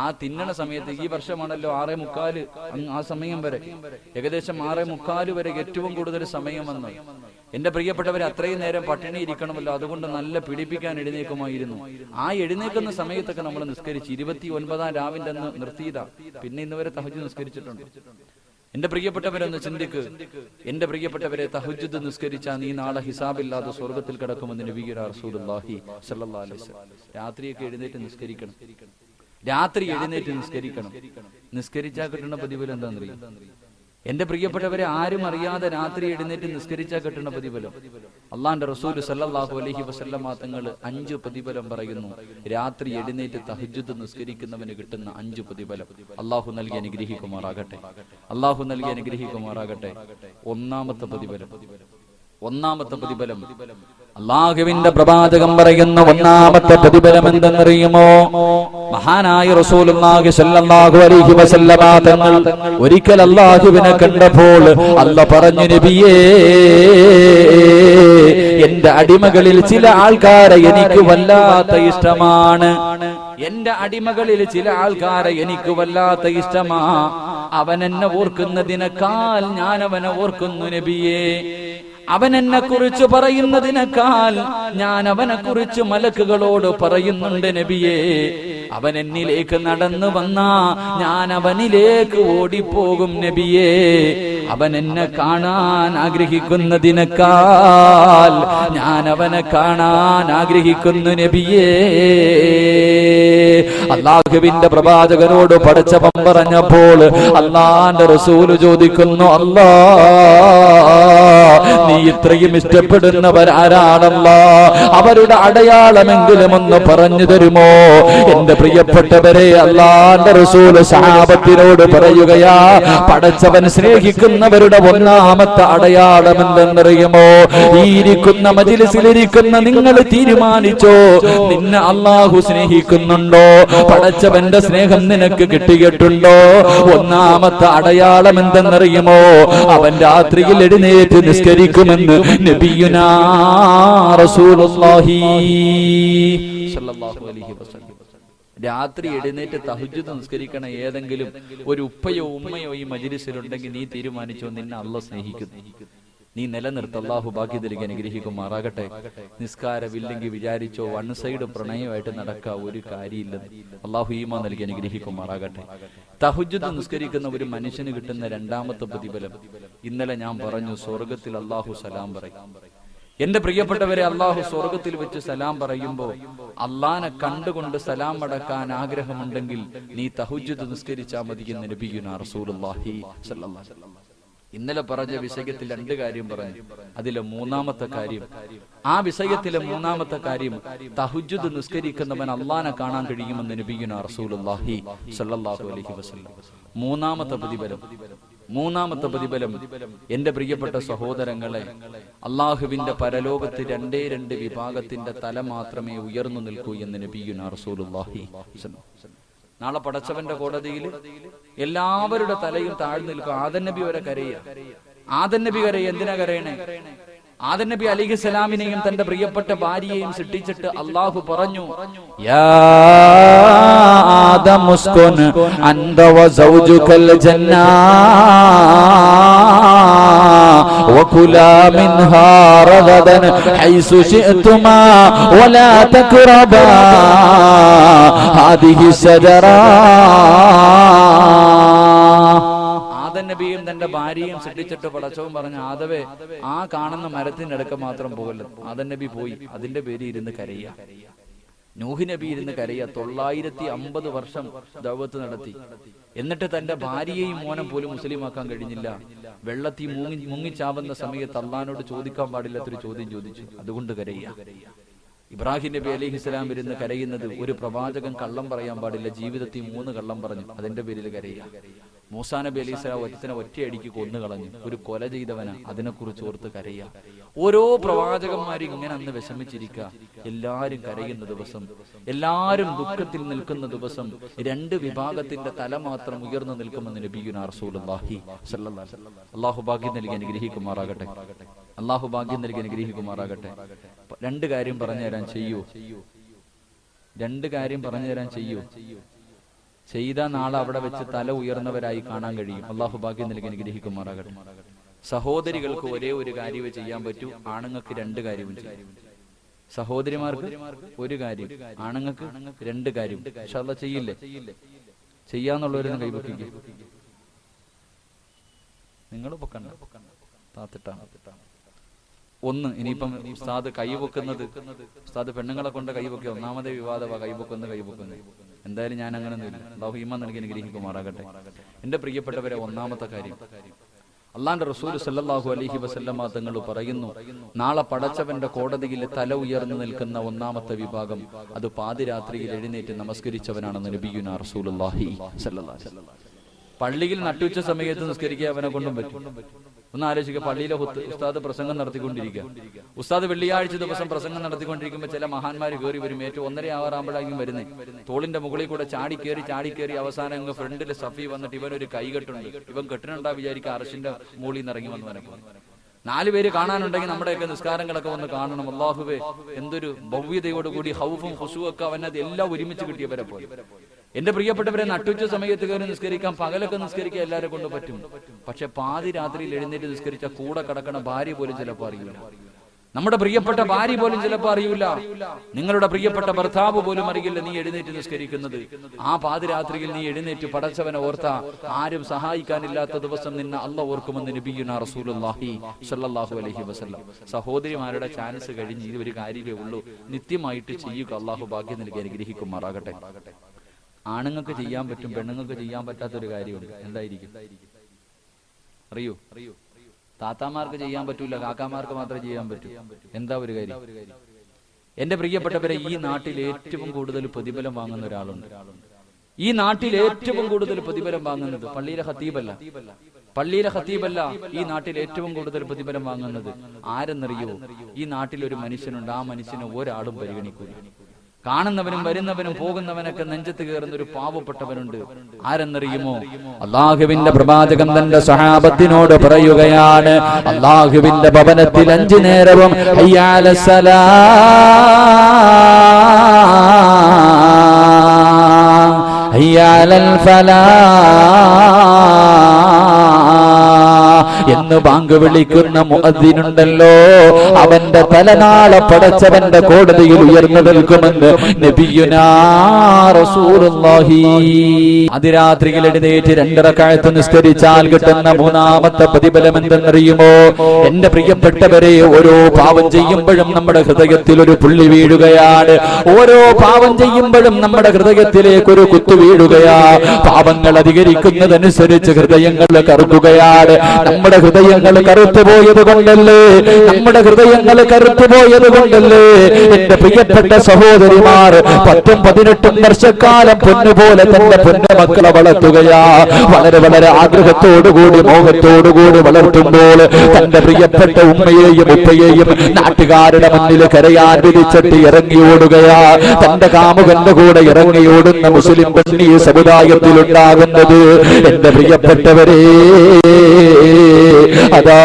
ആ തിന്നണ സമയത്ത് ഈ വർഷമാണല്ലോ 6:45, ആ സമയം വരെ, ഏകദേശം 6:45 വരെ ഏറ്റവും കൂടുതൽ സമയം വന്നു. എന്റെ പ്രിയപ്പെട്ടവരെ, അത്രയും നേരം പട്ടിണി ഇരിക്കണമല്ലോ, അതുകൊണ്ട് നല്ല പിടിപ്പിക്കാൻ എഴുന്നേക്കുമായിരുന്നു. ആ എഴുന്നേക്കുന്ന സമയത്തൊക്കെ നമ്മൾ നിസ്കരിച്ച് 29-ാം രാവിന്റെ അന്ന് നിർത്തിയതാ. പിന്നെ ഇന്ന് വരെ തഹജ്ജുദ് നിസ്കരിച്ചിട്ടുണ്ട്. എന്റെ പ്രിയപ്പെട്ടവരൊന്ന് ചിന്തിക്ക്. എന്റെ പ്രിയപ്പെട്ടവരെ, തഹജ്ജുദ് നിസ്കരിച്ചാൽ നീ നാളെ ഹിസാബില്ലാതെ സ്വർഗത്തിൽ കിടക്കുമെന്ന് നബിയുനാ റസൂലുള്ളാഹി സ്വല്ലല്ലാഹു അലൈഹി വസല്ലം. രാത്രിയൊക്കെ എഴുന്നേറ്റ് നിസ്കരിക്കണം, രാത്രി എഴുന്നേറ്റ് നിസ്കരിക്കണം. നിസ്കരിച്ചാൽ കിട്ടുന്ന പ്രതിഫലം എന്താണെന്നറിയും? എന്റെ പ്രിയപ്പെട്ടവരെ, ആരും അറിയാതെ രാത്രി എഴുന്നേറ്റ് നിസ്കരിച്ചാൽ കിട്ടുന്ന പ്രതിഫലം അള്ളാന്റെ റസൂൽ സല്ലല്ലാഹു അലൈഹി വസല്ലമ തങ്ങൾ 5 പ്രതിഫലം പറയുന്നു. രാത്രി എഴുന്നേറ്റ് തഹജ്ജുദ് നിസ്കരിക്കുന്നവന് കിട്ടുന്ന 5 പ്രതിഫലം അള്ളാഹു നൽകി അനുഗ്രഹിക്കുമാറാകട്ടെ. അള്ളാഹു നൽകി അനുഗ്രഹിക്കുമാറാകട്ടെ. ഒന്നാമത്തെ പ്രതിഫലം അള്ളാഹുവിന്റെ പ്രവാചകൻ പറയുന്ന ഒന്നാമത്തെ പ്രതിഫലം എന്തെന്നറിയുമോ? മഹാനായ റസൂലുള്ളാഹി സ്വല്ലല്ലാഹു അലൈഹി വസല്ലമ തങ്ങൾ ഒരിക്കൽ അള്ളാഹുവിനെ കണ്ടപ്പോൾ അല്ലാഹ് പറഞ്ഞു, നബിയേ, എന്റെ അടിമകളിൽ ചില ആൾക്കാരെ എനിക്ക് വല്ലാത്ത ഇഷ്ടമാണ്. എന്റെ അടിമകളിൽ ചില ആൾക്കാരെ എനിക്ക് വല്ലാത്ത ഇഷ്ടമാ. അവൻ എന്നെ ഓർക്കുന്നതിനേക്കാൾ ഞാൻ അവനെ ഓർക്കുന്നു നബിയേ. അവൻ എന്നെ കുറിച്ച് പറയുന്നതിനേക്കാൾ ഞാൻ അവനെ കുറിച്ച് മലക്കുകളോട് പറയുന്നുണ്ട് നബിയേ. അവൻ എന്നിലേക്ക് നടന്നു വന്നാ ഞാൻ അവനിലേക്ക് ഓടിപ്പോകും നബിയേ. അവൻ എന്നെ കാണാൻ ആഗ്രഹിക്കുന്നതിനേക്കാൾ ഞാൻ അവനെ കാണാൻ ആഗ്രഹിക്കുന്നു നബിയേ. അല്ലാഹുവിന്റെ പ്രവാചകനോട് പടച്ചവൻ പറഞ്ഞപ്പോൾ അല്ലാഹുവിന്റെ റസൂല് ചോദിക്കുന്നു, അല്ലാ, നീ ഇത്രയും ഇഷ്ടപ്പെടുന്നവരാരാണല്ലാ? അവരുടെ അടയാളമെങ്കിലും ഒന്ന് പറഞ്ഞു തരുമോ? എന്റെ പ്രിയപ്പെട്ടവരെ, അല്ലാഹുവിന്റെ റസൂൽ സഹാബത്തിനോട് പറയുകയാ, പടച്ചവൻ സ്നേഹിക്കുന്നവരുടെ ഒന്നാമത്തെ അടയാളം എന്തെന്നറിയുമോ? ഈ ഇരിക്കുന്ന മജ്‌ലിസിലിരിക്കുന്ന നിങ്ങൾ തീരുമാനിച്ചോ, നിന്നെ അല്ലാഹു സ്നേഹിക്കുന്നുണ്ടോ? പടച്ചവന്റെ സ്നേഹം നിനക്ക് കിട്ടിയിട്ടുണ്ടോ? ഒന്നാമത്തെ അടയാളം എന്തെന്നറിയുമോ? അവൻ രാത്രിയിൽ എഴുന്നേറ്റ് നിസ്കരിക്കുമെന്ന് നബിയുനാ റസൂലുള്ളാഹി സ്വല്ലല്ലാഹു അലൈഹി വസല്ലം. രാത്രി എഴുന്നേറ്റ് തഹജ്ജുദ് നിസ്കരിക്കണ ഏതെങ്കിലും ഒരു ഉപ്പയോ ഉമ്മയോ ഈ മജ്‌ലിസിലുണ്ടെങ്കിൽ നീ തീരുമാനിച്ചോ, നിന്നെ അല്ലാഹു സ്നേഹിക്കുന്നു. നീ നിലനിർത്ത. അല്ലാഹു ബാക്കി നൽകി അനുഗ്രഹിക്കുമാറാകട്ടെ. നിസ്കാരമില്ലെങ്കിൽ വിചാരിച്ചോ വൺ സൈഡ് പ്രണയമായിട്ട് നടക്കുക ഒരു കാര്യമില്ലെന്ന്. അല്ലാഹു ഈമാൻ നൽകി അനുഗ്രഹിക്കുമാറാകട്ടെ. തഹജ്ജുദ് നിസ്കരിക്കുന്ന ഒരു മനുഷ്യന് കിട്ടുന്ന രണ്ടാമത്തെ പ്രതിഫലം ഇന്നലെ ഞാൻ പറഞ്ഞു, സ്വർഗത്തിൽ അല്ലാഹു സലാം പറയും. എന്റെ പ്രിയപ്പെട്ടവരെ, അല്ലാഹു സ്വർഗത്തിൽ വെച്ച് സലാം പറയുമ്പോ അള്ളാനെ കണ്ടുകൊണ്ട് സലാം അടക്കാൻ ആഗ്രഹമുണ്ടെങ്കിൽ നീ തഹജ്ജുദ് നിസ്കരിച്ചാൽ മതി എന്ന് നബിയുനാ റസൂലുള്ളാഹി സ്വല്ലല്ലാഹു അലൈഹി വസല്ലം. ഇന്നലെ പറഞ്ഞ വിഷയത്തിൽ 2 കാര്യം പറഞ്ഞു. അതിലെ മൂന്നാമത്തെ കാര്യം, ആ വിഷയത്തിലെ മൂന്നാമത്തെ കാര്യം, തഹജ്ജുദ് നിസ്കരിക്കുന്നവൻ അള്ളാനെ കാണാൻ കഴിയുമെന്ന് നബിയുനാ റസൂലുള്ളാഹി സ്വല്ലല്ലാഹു അലൈഹി വസല്ലം. മൂന്നാമത്തെ പ്രതിഫലം എന്റെ പ്രിയപ്പെട്ട സഹോദരങ്ങളെ, അള്ളാഹുവിന്റെ പരലോകത്ത് 2 വിഭാഗത്തിന്റെ തല മാത്രമേ ഉയർന്നു നിൽക്കൂ എന്ന് നബിയുനാ റസൂലുള്ളാഹി സ്വല്ലല്ലാഹു അലൈഹി വസല്ലം. നാളെ പടച്ചവന്റെ കോടതിയിൽ എല്ലാവരുടെ തലയും താഴ്ന്നു നിൽക്കും. ആദം നബി വരെ കരയുക. ആദം നബി കരയുക. എന്തിനാ കരയണേ? ആദം നബി അലൈഹിസ്സലാമിനെയും തന്റെ പ്രിയപ്പെട്ട ഭാര്യയെയും സൃഷ്ടിച്ചിട്ട് അല്ലാഹു പറഞ്ഞു, യാ ആദം ഉസ്കുൻ അൻത വസൗജുകൽ ജന്നാ വകുലാ മിൻഹാ റഗദൻ ഹൈസു ശിഅ്തുമാ വലാ തഖറബാ ഹാദിഹി ശജറാ. നബിയും തന്റെ ഭാര്യയും സൃഷ്ടിച്ചിട്ട് പടച്ചവൻ പറഞ്ഞു, ആദവേ, ആ കാണുന്ന മരത്തിന്റെ അടുക്ക മാത്രം പോകല്ലോ. ആദം നബി പോയി. അതിന്റെ പേര് ഇരുന്ന് കരയുക. നൂഹ് നബി ഇരുന്ന് കരയുക. 950 വർഷം ദഅവത്ത് നടത്തി. എന്നിട്ട് തന്റെ ഭാര്യയെയും മോനും പോലും മുസ്ലിമാക്കാൻ കഴിഞ്ഞില്ല. വെള്ളത്തിൽ മുങ്ങിച്ചാവുന്ന സമയത്ത് അള്ളാഹിനോട് ചോദിക്കാൻ പാടില്ലാത്തൊരു ചോദ്യം ചോദിച്ചു. അതുകൊണ്ട് കരയുക. ഇബ്രാഹിം നബി അലൈഹിസ്സലാം ഇരുന്ന് കരയുന്നത്, ഒരു പ്രവാചകൻ കള്ളം പറയാൻ പാടില്ല, ജീവിതത്തിൽ 3 കള്ളം പറഞ്ഞു, അതിന്റെ പേരിൽ കരയുക. മൂസാ നബി അലൈഹിസ്സലാം ഒറ്റയടിക്ക് കൊന്നു കളഞ്ഞു. ഒരു കൊല ചെയ്തവനാ, അതിനെക്കുറിച്ച് ഓർത്ത് കരയുക. ഓരോ പ്രവാചകന്മാരും ഇങ്ങനെ അന്ന് വിഷമിച്ചിരിക്കുക. എല്ലാരും കരയുന്ന ദിവസം, എല്ലാരും ദുഃഖത്തിൽ നിൽക്കുന്ന ദിവസം 2 വിഭാഗത്തിന്റെ തല മാത്രം ഉയർന്നു നിൽക്കുമെന്ന് നബിയുനാ റസൂലുള്ളാഹി സ്വല്ലല്ലാഹു അലൈഹി വസല്ലം. അല്ലാഹു ഭാഗ്യം നൽകി അനുഗ്രഹിക്കുമാറാകട്ടെ. അല്ലാഹു ഭാഗ്യം നൽകി അനുഗ്രഹിക്കുമാറാകട്ടെ. 2 കാര്യം പറഞ്ഞു തരാൻ ചെയ്യൂ. 2 കാര്യം പറഞ്ഞു തരാൻ ചെയ്യൂ. ചെയ്ത നാളെ അവിടെ വെച്ച് തല ഉയർന്നവരായി കാണാൻ കഴിയും. അല്ലാഹു ഭാഗ്യം നൽകി അനുഗ്രഹിക്കുമാറാകട്ടെ. സഹോദരികൾക്ക് ഒരേ ഒരു കാര്യമേ ചെയ്യാൻ പറ്റൂ, ആണുങ്ങൾക്ക് 2 കാര്യവും ചെയ്യും. സഹോദരിമാർക്ക് 1 കാര്യം, ആണുങ്ങൾക്ക് 2 കാര്യം. ഇൻഷാ അല്ലാഹ് ചെയ്യില്ലേ? ചെയ്യാന്നുള്ളവരൊന്നും കൈപൊക്കിക്കുക. നിങ്ങൾ പൊക്കണ്ട, താത്തിട്ടാണ്. 1, ഇനിയിപ്പം ഉസ്താദ് കൈപൊക്കുന്നത്, ഉസ്താദ് പെണ്ണുങ്ങളെ കൊണ്ട് കൈപൊക്കിയ 1ാമത്തെ വിവാദമാണ് കൈപൊക്കുന്നത്. എന്തായാലും ഞാൻ അങ്ങനെ ഒന്നുമില്ല. അല്ലാഹു ഈമാൻ നൽകി അനുഗ്രഹിക്കുമാറാകട്ടെ. എന്റെ പ്രിയപ്പെട്ടവരെ, 1ാമത്തെ കാര്യം, അള്ളാന്റെ റസൂൽ സല്ലല്ലാഹു അലൈഹി വസല്ലമ തങ്ങൾ പറയുന്നു, നാളെ പടച്ചവന്റെ കോടതിയിൽ തല ഉയർന്നു നിൽക്കുന്ന ഒന്നാമത്തെ വിഭാഗം അത് പാതിരാത്രിയിൽ എഴുന്നേറ്റ് നമസ്കരിച്ചവനാണെന്ന് നബിയുനാ റസൂലുള്ളാഹി സ്വല്ലല്ലാഹു അലൈഹി വസല്ലം. പള്ളിയിൽ നട്ടുച്ച സമയത്ത് നിസ്കരിക്കാൻ അവനെ കൊണ്ടും പറ്റും. ഒന്ന് ആലോചിക്കുക, പള്ളിയിലെ ഉസ്താദ് പ്രസംഗം നടത്തിക്കൊണ്ടിരിക്കുക. ഉസ്താദ് വെള്ളിയാഴ്ച ദിവസം പ്രസംഗം നടത്തിക്കൊണ്ടിരിക്കുമ്പോൾ ചില മഹാന്മാർ കയറി വരും. ഏറ്റവും 1:30 വരുന്നേ തോളിന്റെ മുകളിൽ കൂടെ ചാടി കയറി അവസാനം അങ്ങ് ഫ്രണ്ടിൽ സഫി വന്നിട്ട് ഇവനൊരു കൈകെട്ടുണ്ട്. ഇവൻ കെട്ടിനുണ്ടാ വിചാരിക്കുക അർശിന്റെ മുകളിൽ നിന്ന് ഇറങ്ങി വന്നവനൊക്കെ 4 പേര് കാണാനുണ്ടെങ്കിൽ നമ്മുടെയൊക്കെ നിസ്കാരങ്ങളൊക്കെ വന്ന് കാണണം. അല്ലാഹുവേ, എന്തൊരു ഭവ്യതയോടുകൂടി ഹൗഫും ഹുശൂഅൊക്കെ അവനത് എല്ലാം ഒരുമിച്ച് കിട്ടിയവരെ പോലെ. എന്റെ പ്രിയപ്പെട്ടവരെ, നട്ടുച്ച സമയത്ത് കയറി നിസ്കരിക്കാം, പകലൊക്കെ നിസ്കരിക്കാൻ എല്ലാവരെ കൊണ്ട് പറ്റും. പക്ഷെ പാതിരാത്രിയിൽ എഴുന്നേറ്റ് നിസ്കരിച്ച കൂടെ കിടക്കണ ഭാര്യ പോലും ചിലപ്പോൾ അറിയില്ല. നമ്മുടെ പ്രിയപ്പെട്ട ഭാര്യ പോലും ചിലപ്പോൾ അറിയില്ല. നിങ്ങളുടെ പ്രിയപ്പെട്ട ഭർത്താവ് പോലും അറിയില്ല നീ എഴുന്നേറ്റ് നിസ്കരിക്കുന്നത്. ആ പാതിരാത്രിയിൽ നീ എഴുന്നേറ്റ് പടച്ചവനെ ഓർത്ത ആരും സഹായിക്കാനില്ലാത്ത ദിവസം നിന്നെ അല്ലാഹ് ഓർക്കുമെന്ന് നബിയുനാ റസൂലുള്ളാഹി സ്വല്ലല്ലാഹു അലൈഹി വസല്ലം. സഹോദരിമാരുടെ ചാൻസ് കഴിഞ്ഞ് ഇത് ഒരു കാര്യമേ ഉള്ളൂ, നിത്യമായിട്ട് ചെയ്യുക. അല്ലാഹു ഭാഗ്യം നൽകി അനുഗ്രഹിക്കുമാറാകട്ടെ. ആണുങ്ങൾക്ക് ചെയ്യാൻ പറ്റും, പെണ്ണുങ്ങൾക്ക് ചെയ്യാൻ പറ്റാത്തൊരു കാര്യമുണ്ട്. എന്തായിരിക്കും അറിയോ? താത്താമാർക്ക് ചെയ്യാൻ പറ്റൂല, കാക്കാമാർക്ക് മാത്രമേ ചെയ്യാൻ പറ്റൂ. എന്താ ഒരു കാര്യം? എന്റെ പ്രിയപ്പെട്ടവരെ, ഈ നാട്ടിൽ ഏറ്റവും കൂടുതൽ പ്രതിഫലം വാങ്ങുന്ന ഒരാളുണ്ട്. ഈ നാട്ടിൽ ഏറ്റവും കൂടുതൽ പ്രതിഫലം വാങ്ങുന്നത് പള്ളിയിലെ ഖത്തീബല്ല. ഈ നാട്ടിൽ ഏറ്റവും കൂടുതൽ പ്രതിഫലം വാങ്ങുന്നത് ആരെന്നറിയോ? ഈ നാട്ടിൽ ഒരു മനുഷ്യനുണ്ട്, ആ മനുഷ്യനെ ഒരാളും പരിഗണിക്കൂല. കാണുന്നവനും വരുന്നവനും പോകുന്നവനൊക്കെ നെഞ്ചത്ത് കയറുന്ന ഒരു പാവപ്പെട്ടവനുണ്ട്. ആരെന്നറിയുമോ? അല്ലാഹുവിന്റെ പ്രവാചകൻ തന്റെ സഹാബത്തിനോട് പറയുകയാണ്, അല്ലാഹുവിന്റെ ഭവനത്തിൽ 5 നേരവും ഹയ്യ അലസ്സലാ, ഹയ്യ അലൽ ഫലാ എന്ന് ബാങ്ക് വിളിക്കുന്ന മുഅദ്ദിനുണ്ടല്ലോ, അവന്റെ തലനാളെ പടച്ചവന്റെ കോടതിയിൽ ഉയർന്നു നിൽക്കുമെന്ന് നബിയുനാ റസൂലുള്ളാഹി. അതിരാത്രിയിൽ എഴുന്നേറ്റ് 2 റക്അത്ത് നിസ്കരിച്ചാൽ കിട്ടുന്ന 3ാമത്തെ പ്രതിഫലം എന്തെന്നറിയുമോ? എന്റെ പ്രിയപ്പെട്ടവരെ, ഓരോ പാവം ചെയ്യുമ്പോഴും നമ്മുടെ ഹൃദയത്തിൽ ഒരു പുള്ളി വീഴുകയാണ്. ഓരോ പാവം ചെയ്യുമ്പോഴും നമ്മുടെ ഹൃദയത്തിലേക്ക് ഒരു കുത്തു വീഴുകയാ. പാവങ്ങൾ അധികരിക്കുന്നതനുസരിച്ച് ഹൃദയങ്ങൾ കറുക്കുകയാണ്. നമ്മുടെ ഹൃദയങ്ങൾ കറുത്തുപോയത് കൊണ്ടല്ലേ എന്റെ പ്രിയപ്പെട്ട സഹോദരിമാർ 10-18 വർഷക്കാലം പൊന്നുപോലെ തന്റെ പൊന്നുമക്കളെ വളർത്തുകയാ. വളരെ വളരെ ആഗ്രഹത്തോടുകൂടി മോഹത്തോടുകൂടി വളർത്തുമ്പോൾ തന്റെ പ്രിയപ്പെട്ട ഉമ്മയെയും ഉപ്പയെയും നാട്ടുകാരുടെ മുന്നിൽ കരയാൻ വിധിച്ചിട്ട് ഇറങ്ങിയോടുകയാ. തന്റെ കാമുകന്റെ കൂടെ ഇറങ്ങിയോടുന്ന മുസ്ലിം പെണ്ണി സമുദായത്തിൽ ഉണ്ടാകുന്നത് എന്റെ പ്രിയപ്പെട്ടവരെ, അതാ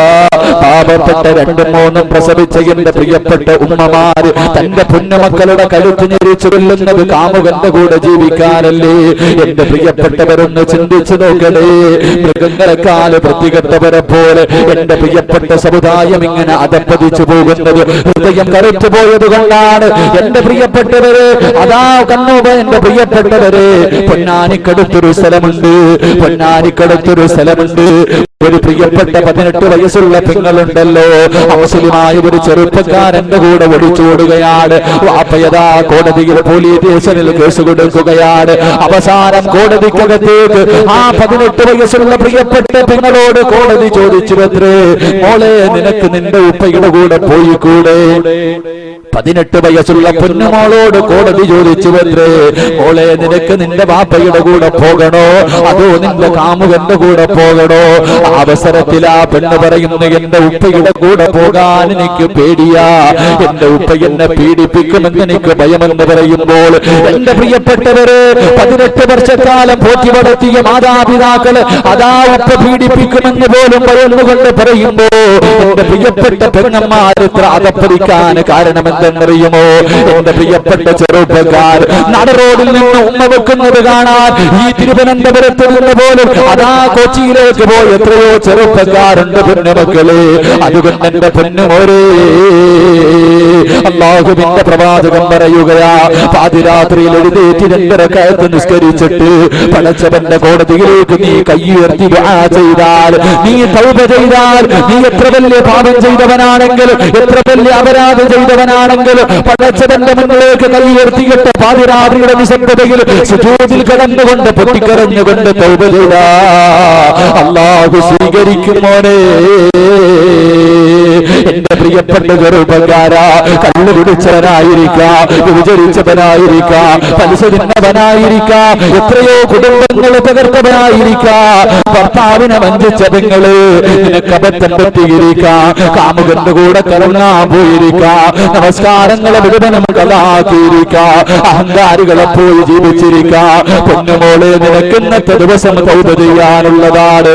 പാപപ്പെട്ട 2-3 പ്രസവിച്ച എന്റെ പ്രിയപ്പെട്ട ഉമ്മമാര് തന്റെ പൊന്നുമക്കളുടെ കഴുത്ത് ഞെരിച്ചു കൊല്ലുന്നത് കാമുകന്റെ കൂടെ ജീവിക്കാനല്ലേ? എന്റെ പ്രിയപ്പെട്ടവരൊന്ന് ചിന്തിച്ചു നോക്കണേ. മൃഗങ്ങളെക്കാല് വൃത്തികെട്ടവരെ പോലെ എന്റെ പ്രിയപ്പെട്ട സമുദായം ഇങ്ങനെ അധപ്പതിച്ചു പോകുന്നത് ഹൃദയം കറുത്തു പോയത് കൊണ്ടാണ്. എന്റെ പ്രിയപ്പെട്ടവരെ, അതാ കണ്ണൂപ എന്റെ പ്രിയപ്പെട്ടവരെ, പൊന്നാനിക്കടുത്തൊരു സ്ഥലമുണ്ട്. ഒരു പ്രിയപ്പെട്ട 18 വയസ്സുള്ള പെങ്ങളുണ്ടല്ലോ, മുസ്ലിമായ ഒരു ചെറുപ്പക്കാരന്റെ കൂടെ ഒളിച്ചോടുകയാണ്. വാപ്പയതാ കോടതിയിൽ പോലീസ് സ്റ്റേഷനിൽ കേസ് കൊടുക്കുകയാണ്. അവസാനം കോടതിക്കകത്തേക്ക് ആ 18 വയസ്സുള്ള പ്രിയപ്പെട്ട പെങ്ങളോട് കോടതി ചോദിച്ചുവത്രേ, മോളെ, നിനക്ക് നിന്റെ ഉപ്പയുടെ കൂടെ പോയിക്കൂടെ? 18 വയസ്സുള്ള പൊന്നുമോളോട് കോടതി ചോദിച്ചുവത്രേ, മോളെ, നിനക്ക് നിന്റെ വാപ്പയുടെ കൂടെ പോകണോ അതോ നിന്റെ കാമുകന്റെ കൂടെ പോകണോ? അവസരത്തിൽ ആ പെണ്ണ് പറയുന്നു, എന്റെ ഉപ്പയുടെ കൂടെ പോകാൻ എനിക്ക് പേടിയാ, എന്റെ ഉപ്പ എന്നെ പീഡിപ്പിക്കുമെന്ന് എനിക്ക് ഭയമെന്ന് പറയുമ്പോൾ, എന്റെ പ്രിയപ്പെട്ടവരെ, 18 വർഷക്കാലം പോറ്റി വളർത്തിയ മാതാപിതാക്കള് അതാ ഉപ്പ പീഡിപ്പിക്കുമെന്ന് പോലും പറയുന്നുകൊണ്ട് പറയുമ്പോ എന്റെ പ്രിയപ്പെട്ട പെങ്ങന്മാർ ഇത്ര അധപ്പതിക്കാൻ കാരണമെന്തെന്നറിയുമോ? എന്റെ പ്രിയപ്പെട്ട ചെറുപ്പക്കാർ നടറോഡിൽ നിന്ന് ഉമ്മ വെക്കുന്നത് കാണാൻ ഈ തിരുവനന്തപുരത്ത് നിന്ന് പോലും അതാ കൊച്ചിയിലേക്ക് പോയി എത്രയോ ചെറുപ്പക്കാരുണ്ട് പൊന്നുമക്കളെ. അതുകൊണ്ട് എന്റെ പൊന്നുമോരേ, അല്ലാഹുവിന്റെ പ്രവാചകൻ പറയുകയാ, പാതിരാത്രിയിൽ എഴുന്നേറ്റ് 2 റക്അത്ത് നിസ്കരിച്ചിട്ട് പടച്ചവന്റെ കോടതിയിലേക്ക് നീ കയ്യുയർത്തി ദുആ ചെയ്താൽ, നീ തൗബ ചെയ്താൽ, നീ എത്ര വലിയ പാപം ചെയ്തവനാണെങ്കിലും എത്ര വലിയ അപരാധം ചെയ്തവനാണെങ്കിലും പടച്ചവന്റെ മുന്നിലേക്ക് കയ്യുയർത്തിയിട്ട് പാതിരാത്രിയുടെ നിശബ്ദതയിൽ സുജൂദിൽ കടന്നുകൊണ്ട് പൊട്ടിക്കരഞ്ഞുകൊണ്ട് തൗബ ചെയ്താ അല്ലാഹു സ്വീകരിക്കും മോനെ. എന്റെ പ്രിയപ്പെട്ട ചെറുപ്പക്കാരാ, കള്ളു കുടിച്ചവനായിരിക്കാം, വിചരിച്ചവനായിരിക്കാം, പലിശ തിന്നവനായിരിക്കാം, എത്രയോ കുടുംബങ്ങൾ തകർത്തവനായിരിക്കാം, ഭർത്താവിനെ വഞ്ചിച്ച പെങ്ങള് നിനക്ക് അബദ്ധം പറ്റിയിരിക്കാം, കാമുകന്റെ കൂടെ കറങ്ങാൻ പോയിരിക്കാം, നമസ്കാരങ്ങളെ മുഴുവനും കളാക്കിയിരിക്കാം, അഹങ്കാരികളെ പോയി ജീവിച്ചിരിക്കാം. പൊന്നുമോളെ, നിനക്ക് ഇന്നത്തെ ദിവസം തൗബ ചെയ്യാനുള്ളതാണ്,